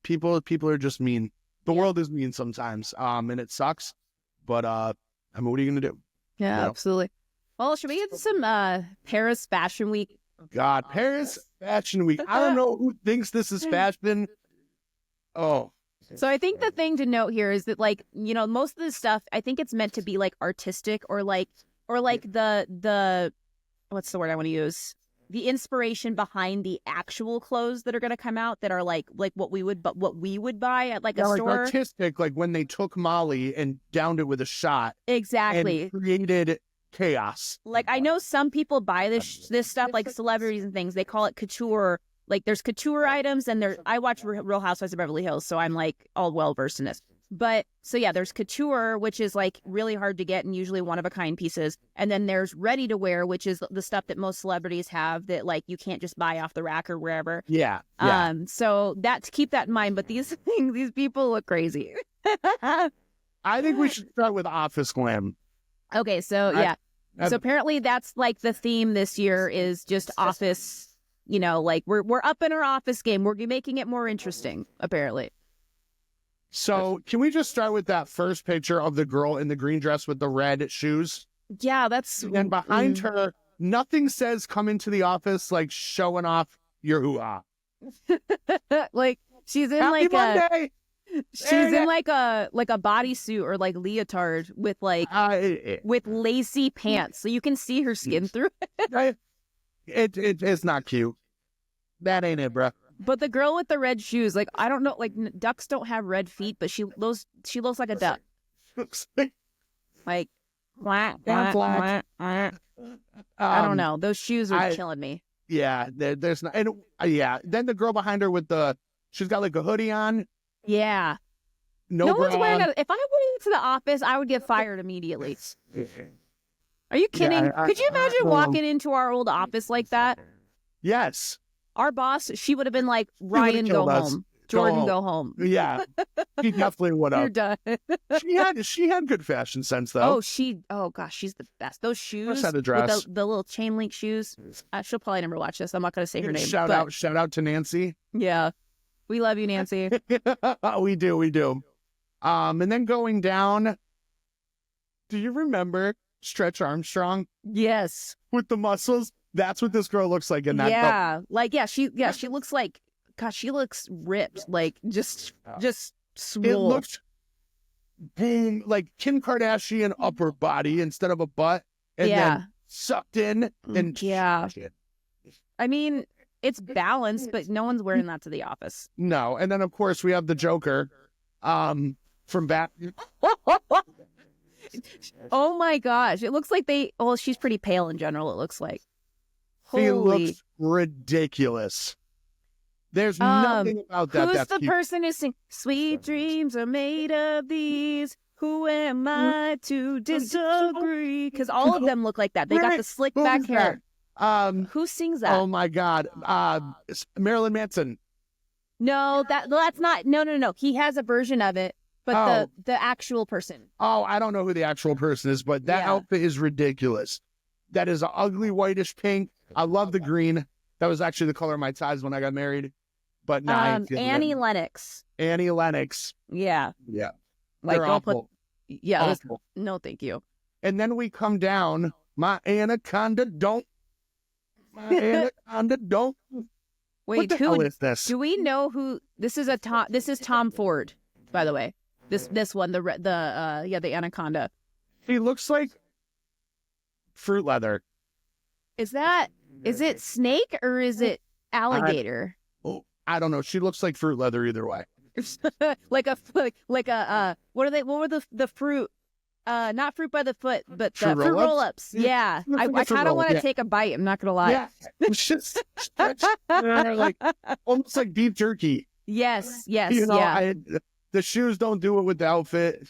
S2: People are just mean. The world is mean sometimes. And it sucks. But, I mean, what are you going to do?
S1: Yeah,
S2: Yeah.
S1: absolutely. Well, should we get to some Paris Fashion Week?
S2: God, Paris Fashion Week. I don't know who thinks this is fashion. Oh,
S1: So I think the thing to note here is that most of this stuff, I think it's meant to be like artistic or like the what's the word I want to use? The inspiration behind the actual clothes that are going to come out that are like what we would buy at like a
S2: like
S1: store.
S2: artistic, like when they took Molly and downed it with a shot
S1: Exactly.
S2: and created chaos.
S1: Like I know some people buy this stuff, like celebrities and things. They call it couture. Like there's couture items, and I watch Real Housewives of Beverly Hills, so I'm like all well versed in this. But so yeah, there's couture, which is like really hard to get and usually one of a kind pieces, and then there's ready to wear, which is the stuff that most celebrities have that like you can't just buy off the rack or wherever.
S2: Yeah.
S1: So that, to keep that in mind. But these people look crazy.
S2: I think we should start with office glam.
S1: Okay, so so apparently that's like the theme this year is just office. Like we're up in our office game. We're making it more interesting, apparently.
S2: So can we just start with that first picture of the girl in the green dress with the red shoes?
S1: Yeah, that's
S2: And behind her, nothing says come into the office like showing off your hoo-ah.
S1: like she's in
S2: Happy Monday!
S1: in like a bodysuit or like leotard with like with lacy pants, so you can see her skin through it.
S2: It's not cute. That ain't it, bruh.
S1: But the girl with the red shoes, like I don't know, like ducks don't have red feet, but she looks like a duck. Like, I don't know. Those shoes are killing me.
S2: Yeah, there's not. And then the girl behind her with she's got like a hoodie on.
S1: Yeah.
S2: No
S1: one's
S2: bra.
S1: wearing it. If I went into the office, I would get fired immediately. Are you kidding? Could you imagine walking into our old office like that?
S2: Yes.
S1: Our boss, she would have been like, Ryan, go home. Jordan, go home.
S2: Yeah. She definitely would
S1: You're
S2: have.
S1: done.
S2: She had good fashion sense though.
S1: Oh gosh, she's the best. Those shoes
S2: had a dress.
S1: with the little chain link shoes. She'll probably never watch this. I'm not going to say her name.
S2: Shout out to Nancy.
S1: Yeah. We love you, Nancy.
S2: We do. And then going down, do you remember Stretch Armstrong
S1: Yes.
S2: with the muscles? That's what this girl looks like in that.
S1: She looks like, gosh, she looks ripped, like just
S2: It
S1: swole.
S2: looked boom, like Kim Kardashian upper body instead of a butt. and
S1: Yeah.
S2: then sucked in and
S1: Yeah. I mean, it's balanced, but no one's wearing that to the office.
S2: No. And then of course we have the Joker from Batman.
S1: Oh my gosh. It looks like she's pretty pale in general, it looks like.
S2: He
S1: Holy.
S2: looks ridiculous. There's nothing about that.
S1: Who's the person who sings, "Sweet dreams are made of these. Who am I to disagree?" Because all of them look like that. They got the slick back hair. Who sings that?
S2: Oh my God. Marilyn Manson.
S1: No, that's not. No. He has a version of it, but the actual person.
S2: Oh, I don't know who the actual person is, but that outfit is ridiculous. That is an ugly whitish pink. I love the green. That was actually the color of my ties when I got married. But now
S1: Annie Lennox.
S2: Annie Lennox.
S1: Yeah.
S2: Yeah.
S1: Like
S2: They're awful.
S1: Awful. No, thank you.
S2: And then we come down. My anaconda don't. My anaconda don't.
S1: Wait,
S2: what the hell is this?
S1: Do we know who this is? This is Tom Ford, by the way. This one, the anaconda.
S2: He looks like fruit leather.
S1: Is it snake or is it alligator?
S2: I don't know. She looks like fruit leather either way.
S1: What were the fruit? Not fruit by the foot, but fruit roll-ups. Yeah. I kind of want to take a bite. I'm not gonna lie.
S2: Yeah. It's just like almost like beef jerky.
S1: Yes.
S2: You know, the shoes don't do it with the outfit.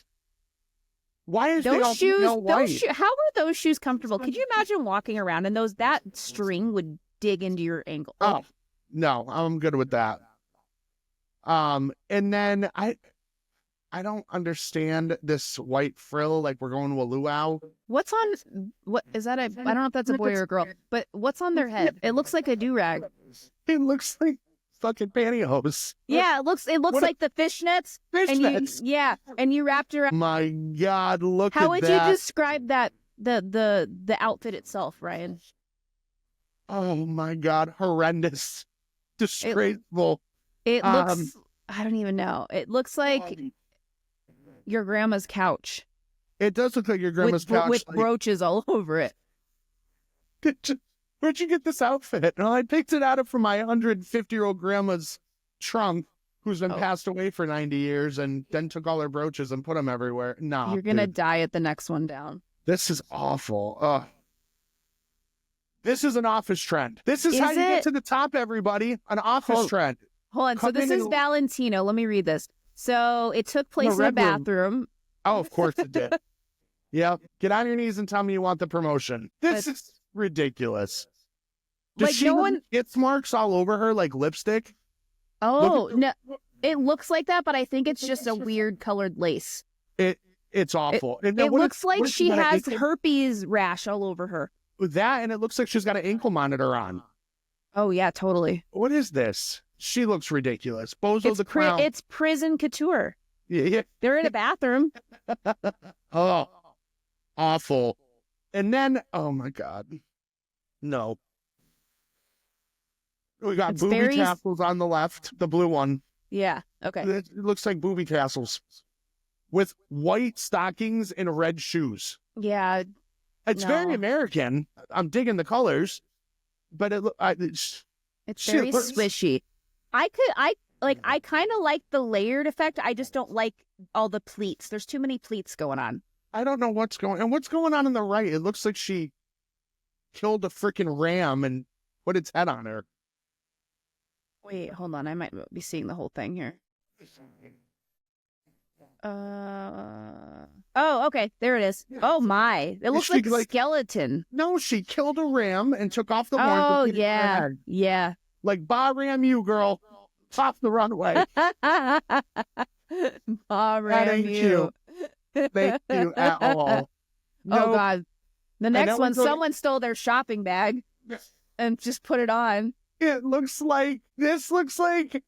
S2: Why is
S1: those shoes?
S2: white?
S1: How are those shoes comfortable? Could you imagine walking around and that string would dig into your ankle?
S2: Oh no, I'm good with that. And then I don't understand this white frill. Like we're going to a luau. What
S1: is that? I don't know if that's a boy or a girl, but what's on their head? It looks like a do-rag.
S2: It looks like fucking pantyhose.
S1: Yeah, it looks like the fishnets. And you wrapped around.
S2: My God, look at that.
S1: How would you describe that the outfit itself, Ryan?
S2: Oh my God, horrendous, disgraceful.
S1: It looks. I don't even know. It looks like your grandma's couch.
S2: It does look like your grandma's couch
S1: with brooches all over it.
S2: Where'd you get this outfit? Well, I picked it out from my 150-year-old grandma's trunk, who's been passed away for 90 years, and then took all her brooches and put them everywhere. No,
S1: you're gonna die at the next one down.
S2: This is awful. This is an office trend. This is how you get to the top, everybody. An office trend.
S1: Hold on. So this is Valentino. Let me read this. So it took place in a bathroom.
S2: Oh, of course it did. Yeah. Get on your knees and tell me you want the promotion. This is ridiculous. Does she have itch marks all over her like lipstick?
S1: Oh, no. It looks like that, but I think it's just a weird colored lace.
S2: It's awful.
S1: It looks like she has herpes rash all over her.
S2: That, and it looks like she's got an ankle monitor on.
S1: Oh, yeah, totally.
S2: What is this? She looks ridiculous. Bozo the Clown.
S1: It's prison couture.
S2: Yeah.
S1: They're in a bathroom.
S2: Oh, awful. And then, oh my God. No. We got booby castles on the left, the blue one.
S1: Yeah, okay.
S2: It looks like booby castles with white stockings and red shoes.
S1: Yeah.
S2: It's very American. I'm digging the colors, but it's
S1: very swishy. I kind of like the layered effect. I just don't like all the pleats. There's too many pleats going on.
S2: I don't know what's going on the right. It looks like she killed a freaking ram and put its head on her.
S1: Wait, hold on. I might be seeing the whole thing here. Oh, okay. There it is. Oh my. It looks like a skeleton.
S2: No, she killed a ram and took off the horn.
S1: Oh, yeah. Yeah.
S2: Like, bah ram you, girl. Off the runway.
S1: Bah ram you.
S2: Thank you at all.
S1: No. Oh, God. The next one, someone stole their shopping bag and just put it on.
S2: This looks like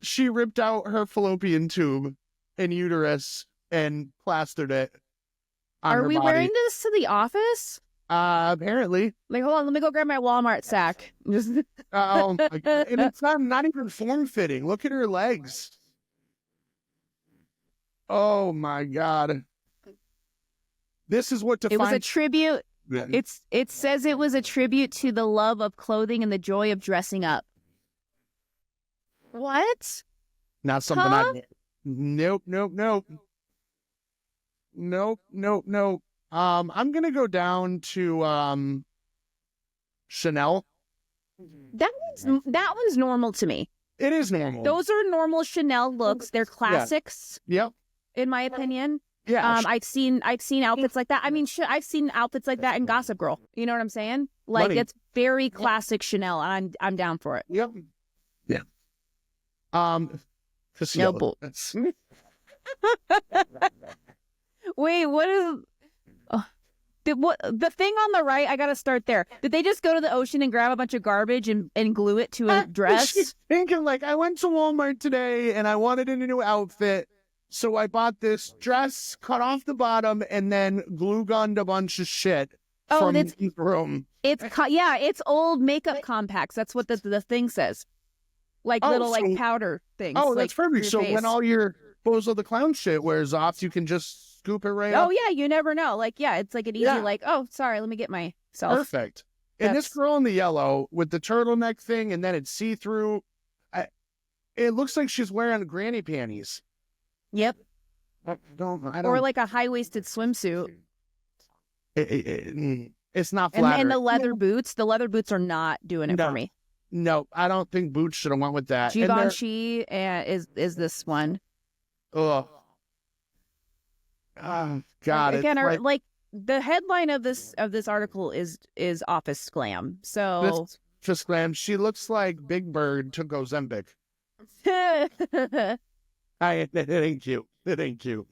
S2: she ripped out her fallopian tube and uterus and plastered it on her body.
S1: Are we wearing this to the office?
S2: Apparently.
S1: Like, hold on, let me go grab my Walmart sack.
S2: Oh my God. And it's not even form-fitting. Look at her legs. Oh my God. This is what defines...
S1: It was a tribute It says it was a tribute to the love of clothing and the joy of dressing up. What?
S2: Not something Nope. I'm gonna go down to Chanel.
S1: That one's normal to me.
S2: It is normal.
S1: Those are normal Chanel looks. They're classics.
S2: Yep.
S1: In my opinion.
S2: Yeah.
S1: I've seen outfits like that. I mean, I've seen outfits like that in Gossip Girl. You know what I'm saying? Like it's very classic Chanel, and I'm down for it.
S2: Yep. Yeah.
S1: No, wait, what is? The thing on the right? I gotta start there. Did they just go to the ocean and grab a bunch of garbage and glue it to a dress?
S2: She's thinking like, I went to Walmart today and I wanted a new outfit, so I bought this dress, cut off the bottom, and then glue gunned a bunch of shit from the room.
S1: It's old makeup compacts. That's what the thing says. Like like powder things.
S2: Oh, that's perfect. So when all your Bozo the Clown shit wears off, you can just scoop it right up.
S1: Oh, yeah, you never know. Like, yeah, it's like an easy, oh, sorry, let me get myself.
S2: Perfect. And this girl in the yellow with the turtleneck thing, and then it's see-through, it looks like she's wearing granny panties.
S1: Yep.
S2: I don't.
S1: Or like a high-waisted swimsuit.
S2: It's not flattering.
S1: And the leather boots are not doing it for me.
S2: No, I don't think boots should have went with that.
S1: Givenchy is this one.
S2: Ugh. God.
S1: Again, like the headline of this article is office glam. So
S2: office glam. She looks like Big Bird took Ozempic. It ain't cute. It ain't cute.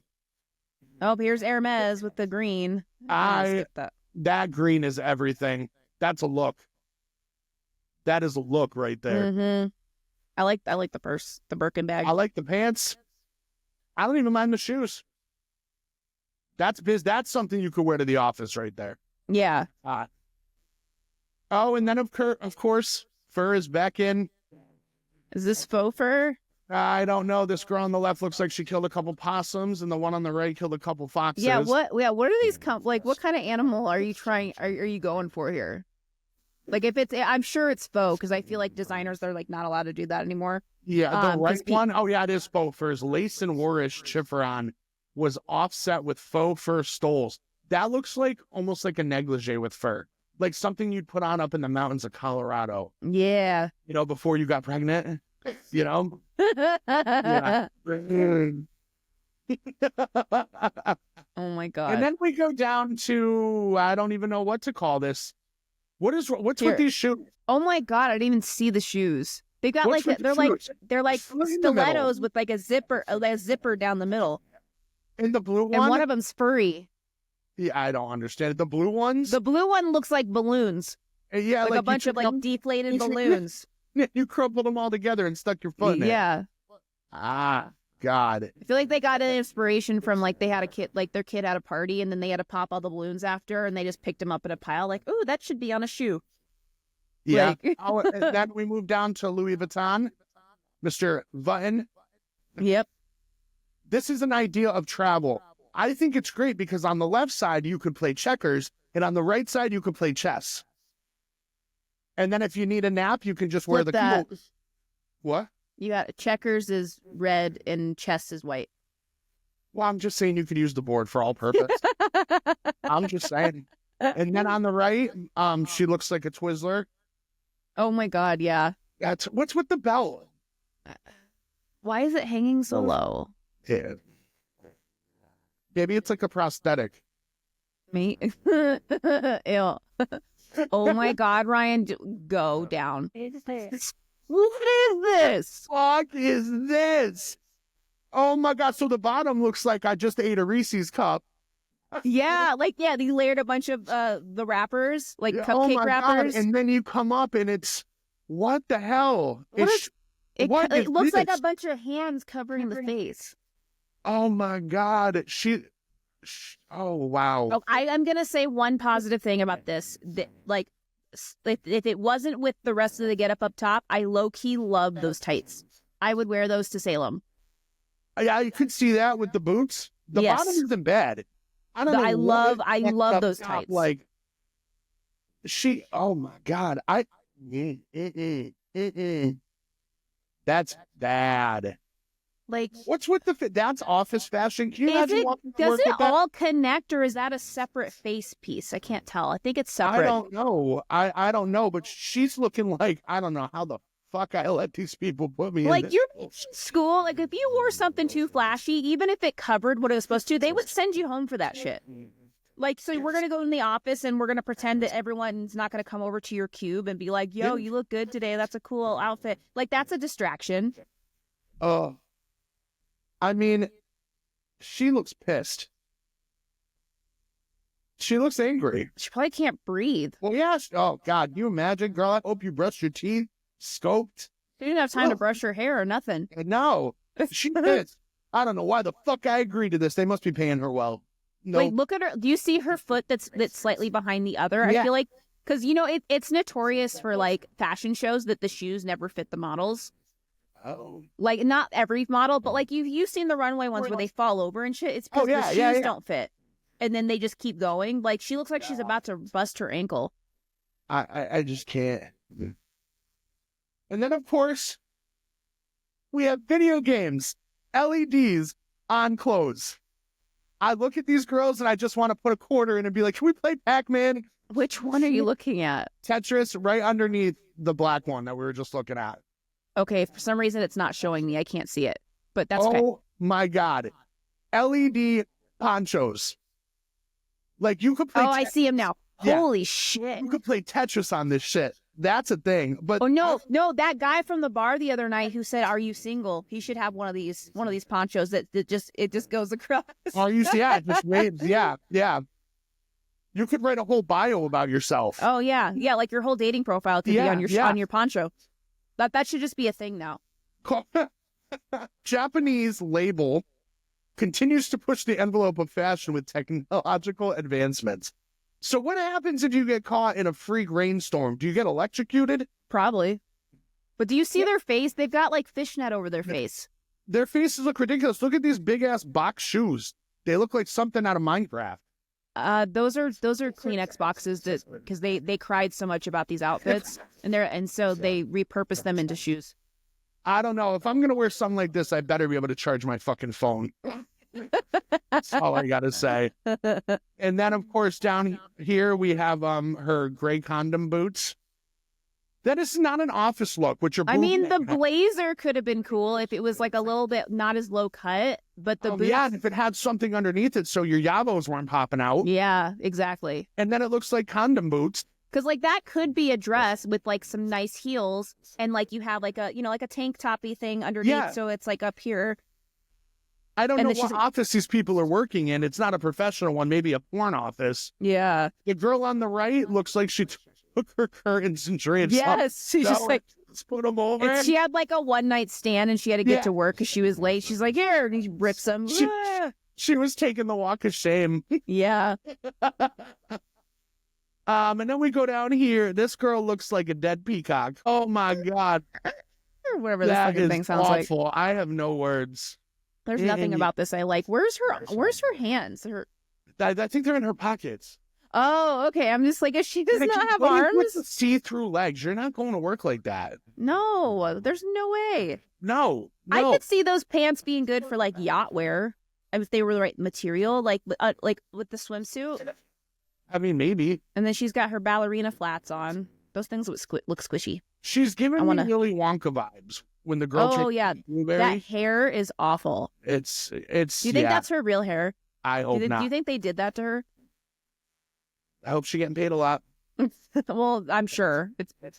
S1: Oh, here's Hermes with the green.
S2: That green is everything. That's a look. That is a look right there.
S1: Mm-hmm. I like the purse, the Birkin bag.
S2: I like the pants. I don't even mind the shoes. That's something you could wear to the office right there.
S1: Yeah.
S2: And then of course, fur is back in.
S1: Is this faux fur?
S2: I don't know. This girl on the left looks like she killed a couple possums, and the one on the right killed a couple foxes.
S1: Yeah. What are these? What kind of animal are you trying? Are you going for here? Like I'm sure it's faux, because I feel like designers, they're like not allowed to do that anymore.
S2: Yeah, the right one. Oh yeah, it is faux furs. Lace and Warish chiffon was offset with faux fur stoles. That looks like almost like a negligee with fur, like something you'd put on up in the mountains of Colorado.
S1: Yeah.
S2: Before you got pregnant. Yeah.
S1: Oh my God.
S2: And then we go down to, I don't even know what to call this. What's with these shoes?
S1: Oh my God, I didn't even see the shoes. They got they're like stilettos with like a zipper down the middle.
S2: And the blue one?
S1: And one of them's furry.
S2: Yeah, I don't understand. The blue ones?
S1: The blue one looks like balloons.
S2: Yeah,
S1: like a bunch of deflated balloons.
S2: You crumpled them all together and stuck your foot in it.
S1: Yeah.
S2: God.
S1: I feel like they got an inspiration from they had a kid, like their kid had a party, and then they had to pop all the balloons after, and they just picked them up in a pile. Like, ooh, that should be on a shoe.
S2: Yeah. And then we move down to Louis Vuitton, Mr. Vuitton.
S1: Yep.
S2: This is an idea of travel. I think it's great because on the left side you could play checkers, and on the right side you could play chess. And then if you need a nap, you can just wear the clothes. What?
S1: You got checkers is red and chess is white.
S2: Well, I'm just saying you could use the board for all purpose. I'm just saying. And then on the right, she looks like a Twizzler.
S1: Oh my God, yeah.
S2: What's with the belt?
S1: Why is it hanging so low?
S2: Yeah. Maybe it's like a prosthetic.
S1: Me? Ew. Oh my God, Ryan, go down. What is this?
S2: Fuck is this? Oh my God. So the bottom looks like I just ate a Reese's cup.
S1: Yeah, they layered a bunch of the wrappers, like cupcake wrappers.
S2: God. And then you come up and it's, what the hell?
S1: It looks like a bunch of hands covering the face.
S2: Oh my God. Oh, wow.
S1: Oh, I'm going to say one positive thing about this. If it wasn't with the rest of the getup up top, I low-key love those tights. I would wear those to Salem.
S2: Yeah, you could see that with the boots. The bottom isn't bad. I don't know.
S1: I love those tights.
S2: Oh my God. That's bad.
S1: Like,
S2: what's with that's office fashion? Can you imagine walking to
S1: does
S2: work
S1: it
S2: with that?
S1: all connect, or is that a separate face piece? I can't tell. I think it's separate.
S2: I don't know. I don't know, but she's looking like, I don't know how the fuck I let these people put me in
S1: Like,
S2: this.
S1: you're in school, like, if you wore something too flashy, even if it covered what it was supposed to, they would send you home for that shit. Like, so we're going to go in the office and we're going to pretend that everyone's not going to come over to your cube and be like, yo, you look good today. That's a cool outfit. Like, that's a distraction.
S2: I mean, she looks pissed. She looks angry.
S1: She probably can't breathe.
S2: Well, yeah. Oh, God. Can you imagine, girl? I hope you brushed your teeth, scoped.
S1: She didn't have time to brush her hair or nothing.
S2: No. She pissed. I don't know why the fuck I agreed to this. They must be paying her well. No.
S1: Like, look at her. Do you see her foot that's slightly behind the other?
S2: Yeah.
S1: I feel like, because, you know, it's notorious for, like, fashion shows that the shoes never fit the models.
S2: Oh.
S1: Like, not every model, but, like, you've seen the runway ones where they fall over and shit. It's because the shoes don't fit. And then they just keep going. Like, she looks like she's about to bust her ankle.
S2: I just can't. And then, of course, we have video games, LEDs on clothes. I look at these girls and I just want to put a quarter in and be like, can we play Pac-Man?
S1: Which one are you looking at?
S2: Tetris, right underneath the black one that we were just looking at.
S1: Okay, for some reason it's not showing me. I can't see it, but that's okay.
S2: Oh my God. LED ponchos. Like, you could play.
S1: I see him now.
S2: Yeah.
S1: Holy shit.
S2: You could play Tetris on this shit. That's a thing. But
S1: oh no, that guy from the bar the other night who said, "Are you single?" He should have one of these ponchos that just goes across.
S2: Are you? Yeah, just wait. Yeah. You could write a whole bio about yourself.
S1: Oh yeah, like your whole dating profile could be on your poncho. That should just be a thing now.
S2: Japanese label continues to push the envelope of fashion with technological advancements. So what happens if you get caught in a freak rainstorm? Do you get electrocuted?
S1: Probably. But do you see their face? They've got like fishnet over their face.
S2: Their faces look ridiculous. Look at these big ass box shoes. They look like something out of Minecraft.
S1: Those are Kleenex boxes because they cried so much about these outfits and so they repurposed them into shoes.
S2: I don't know. If I'm gonna wear something like this, I better be able to charge my fucking phone. That's all I gotta say. And then, of course, down here we have her gray condom boots. That is not an office look. I mean,
S1: the blazer could have been cool if it was like a little bit not as low cut, but the boots.
S2: Yeah, and if it had something underneath it so your yabos weren't popping out.
S1: Yeah, exactly.
S2: And then it looks like condom boots.
S1: Because like that could be a dress with like some nice heels, and like you have like a like a tank toppy thing underneath, so it's like up here.
S2: I don't know what office these people are working in. It's not a professional one, maybe a porn office.
S1: Yeah.
S2: The girl on the right looks like she took her curtains and drapes.
S1: Yes, she's just like,
S2: let's put them over.
S1: And she had like a one night stand, and she had to get to work because she was late. She's like, here, and he rips them.
S2: She was taking the walk of shame.
S1: Yeah.
S2: And then we go down here. This girl looks like a dead peacock. Oh my God.
S1: Or whatever this fucking thing sounds
S2: awful.
S1: like.
S2: I have no words.
S1: There's nothing about this I like. Where's her hands?
S2: I think they're in her pockets.
S1: Oh, okay. I'm just like, she does not have arms.
S2: With see-through legs, you're not going to work like that.
S1: No, there's no way.
S2: No.
S1: I could see those pants being good for like yacht wear if they were the right material, like with the swimsuit.
S2: I mean, maybe.
S1: And then she's got her ballerina flats on. Those things look squishy.
S2: She's giving me Willy Wonka vibes when the girl.
S1: Oh yeah, that hair is awful.
S2: It's. Do
S1: you think that's her real hair?
S2: I hope not.
S1: Do you think they did that to her?
S2: I hope she's getting paid a lot.
S1: Well, I'm sure. I'm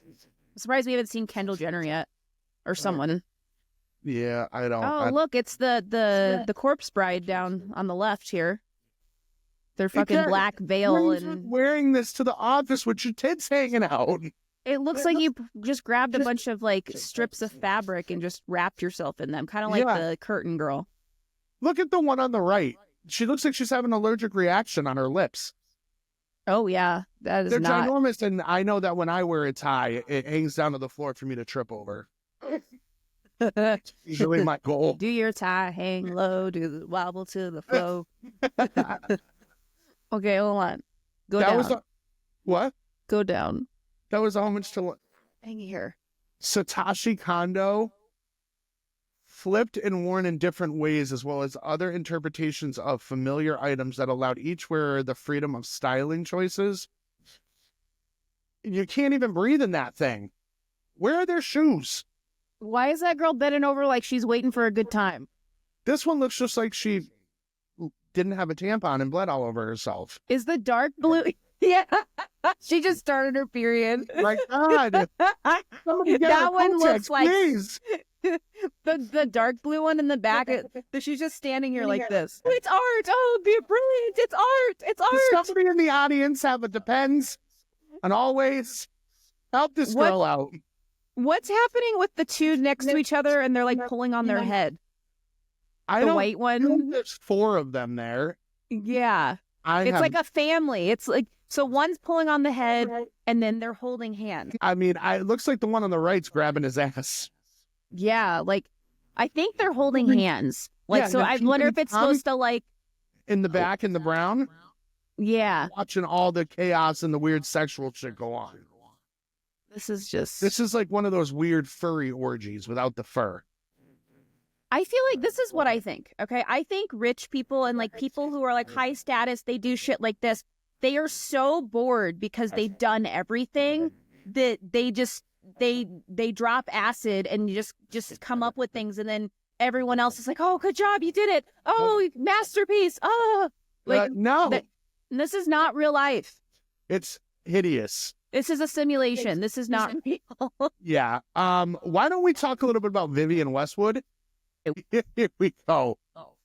S1: surprised we haven't seen Kendall Jenner yet, or someone.
S2: Yeah, I don't.
S1: Oh, look, it's the corpse bride down on the left here. Their fucking black veil and
S2: wearing this to the office with your tits hanging out.
S1: It looks like you just grabbed a bunch of like strips of fabric and just wrapped yourself in them, kind of like the curtain girl.
S2: Look at the one on the right. She looks like she's having an allergic reaction on her lips.
S1: Oh yeah, that is
S2: They're
S1: not
S2: ginormous, and I know that when I wear a tie, it hangs down to the floor for me to trip over. It's usually my goal.
S1: Do your tie hang low, do the wobble to the flow. Okay, hold on. Go down.
S2: What?
S1: Go down.
S2: That was a homage to
S1: Hang here.
S2: Satoshi Kondo. Flipped and worn in different ways, as well as other interpretations of familiar items that allowed each wearer the freedom of styling choices. You can't even breathe in that thing. Where are their shoes?
S1: Why is that girl bending over like she's waiting for a good time?
S2: This one looks just like she didn't have a tampon and bled all over herself.
S1: Is the dark blue? Yeah. She just started her period.
S2: My God.
S1: That one looks like
S2: please.
S1: the dark blue one in the back. She's just standing here like this. It's art. Oh, be brilliant. It's art. It's art.
S2: Does somebody in the audience have a depends and always help this girl out?
S1: What's happening with the two next to each other and they're like pulling on their head? The white one?
S2: There's 4 of them there.
S1: Yeah. It's like a family. It's like, so one's pulling on the head and then they're holding hands.
S2: I mean, it looks like the one on the right's grabbing his ass.
S1: Yeah, like, I think they're holding hands. Like, yeah, so I wonder if it's supposed to, like...
S2: In the back, in the brown?
S1: Yeah.
S2: Watching all the chaos and the weird sexual shit go on.
S1: This is
S2: like one of those weird furry orgies without the fur.
S1: I feel like this is what I think, okay? I think rich people and, like, people who are, like, high status, they do shit like this. They are so bored because they've done everything that they just... They drop acid and you just come up with things, and then everyone else is like, oh, good job, you did it, oh, masterpiece, oh, like
S2: no,
S1: this is not real life.
S2: It's hideous.
S1: This is a simulation. This is not real.
S2: Yeah. Why don't we talk a little bit about Vivienne Westwood? Here we go.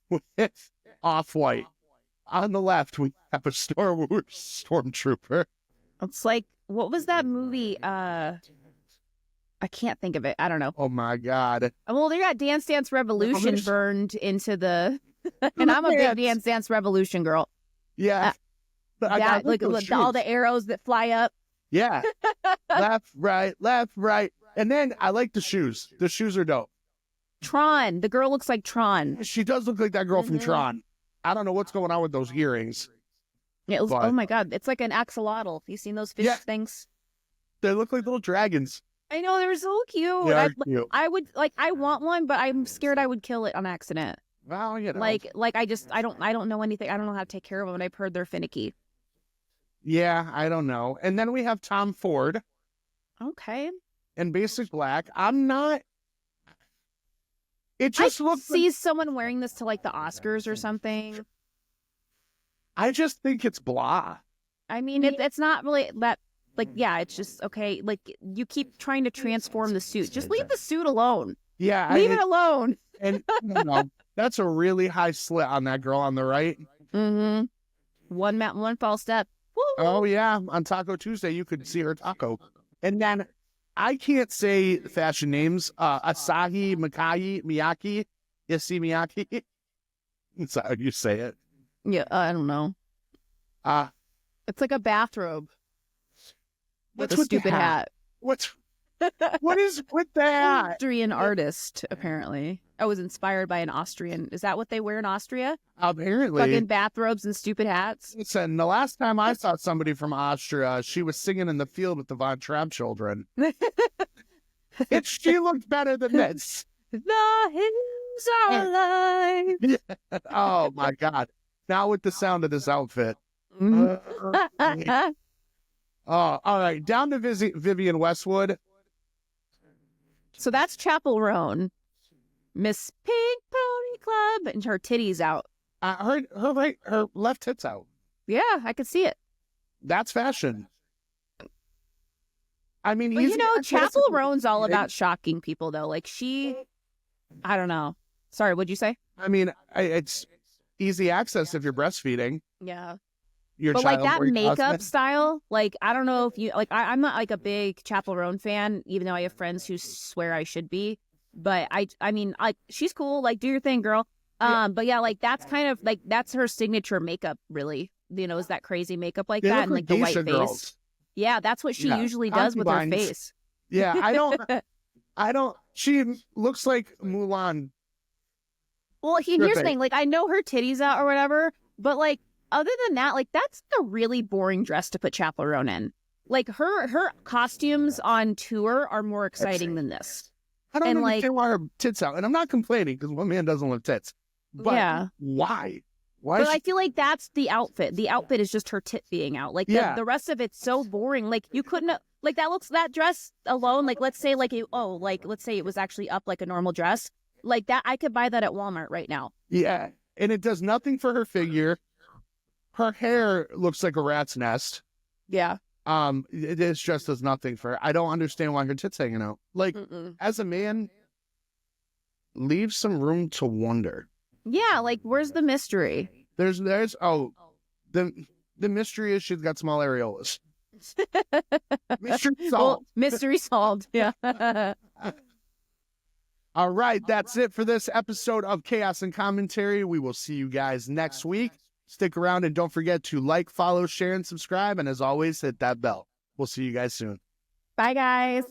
S2: With Off-White. On the left, we have a Star Wars stormtrooper.
S1: It's like, what was that movie? I can't think of it. I don't know.
S2: Oh, my God.
S1: Well, they got Dance Dance Revolution burned into the... and I'm a big Dance Dance Revolution girl.
S2: Yeah.
S1: But I got like all the arrows that fly up.
S2: Yeah. Left, right. And then I like the shoes. The shoes are dope.
S1: Tron. The girl looks like Tron.
S2: She does look like that girl from Tron. I don't know what's going on with those earrings.
S1: Yeah, oh, my God. It's like an axolotl. You seen those fish things?
S2: They look like little dragons.
S1: I know, they're so cute.
S2: Cute.
S1: I would I want one, but I'm scared I would kill it on accident.
S2: Well, you know.
S1: I don't know anything. I don't know how to take care of them, and I've heard they're finicky.
S2: Yeah, I don't know. And then we have Tom Ford.
S1: Okay.
S2: In basic black. I'm not. It just looks.
S1: See someone wearing this to like the Oscars or something.
S2: I just think it's blah.
S1: I mean, it's not really that. Like, yeah, it's just, okay, like, you keep trying to transform the suit. Just leave the suit alone.
S2: Yeah.
S1: Leave it alone.
S2: And, no, that's a really high slit on that girl on the right.
S1: Mm-hmm. One false step. Woo!
S2: Oh, yeah. On Taco Tuesday, you could see her taco. And then, I can't say fashion names. Asahi Miyake. Issey Miyake. That's how you say it.
S1: Yeah, I don't know. It's like a bathrobe. With a stupid hat.
S2: What is with the hat?
S1: Austrian artist, apparently. I was inspired by an Austrian. Is that what they wear in Austria?
S2: Apparently.
S1: Fucking bathrobes and stupid hats?
S2: Listen, the last time I saw somebody from Austria, she was singing in the field with the Von Trapp children. She looked better than this.
S1: The hills are alive.
S2: Oh, my God. Now with the sound of this outfit. Oh, all right. Down to Vivienne Westwood.
S1: So that's Chapel Roan. Miss Pink Pony Club. And her titties out.
S2: Her left tit's out.
S1: Yeah, I could see it.
S2: That's fashion. I mean,
S1: but Chapel Roan's all about shocking people, though. Like, I don't know. Sorry, what'd you say?
S2: I mean, it's easy access if you're breastfeeding.
S1: Yeah.
S2: But
S1: like that makeup style, like, I don't know if you, like, I'm not like a big Chapel Roan fan, even though I have friends who swear I should be. But I mean, like, she's cool. Like, do your thing, girl. But yeah, like, that's kind of like, that's her signature makeup, really. Is that crazy makeup like that and like the white face. Yeah, that's what she usually does with her face.
S2: Yeah, I don't. She looks like Mulan.
S1: Well, here's the thing. Like, I know her titties out or whatever, but like, other than that, like, that's a really boring dress to put Chapel Roan in. Like her costumes on tour are more exciting than this.
S2: I don't
S1: And,
S2: understand why her tits out. And I'm not complaining because one man doesn't love tits. But
S1: Yeah.
S2: why? Why?
S1: But I feel like that's the outfit. The outfit is just her tit being out. Like the rest of it's so boring. Like you couldn't like that dress alone. Like let's say let's say it was actually up like a normal dress. Like that, I could buy that at Walmart right now.
S2: Yeah, and it does nothing for her figure. Her hair looks like a rat's nest.
S1: Yeah.
S2: It just does nothing for her. I don't understand why her tits hanging out. Like as a man, leave some room to wonder.
S1: Yeah, like where's the mystery?
S2: The mystery is she's got small areolas. Mystery solved.
S1: Well, mystery solved. Yeah.
S2: All right, that's it for this episode of Chaos and Commentary. We will see you guys next week. Stick around and don't forget to like, follow, share, and subscribe. And as always, hit that bell. We'll see you guys soon.
S1: Bye, guys.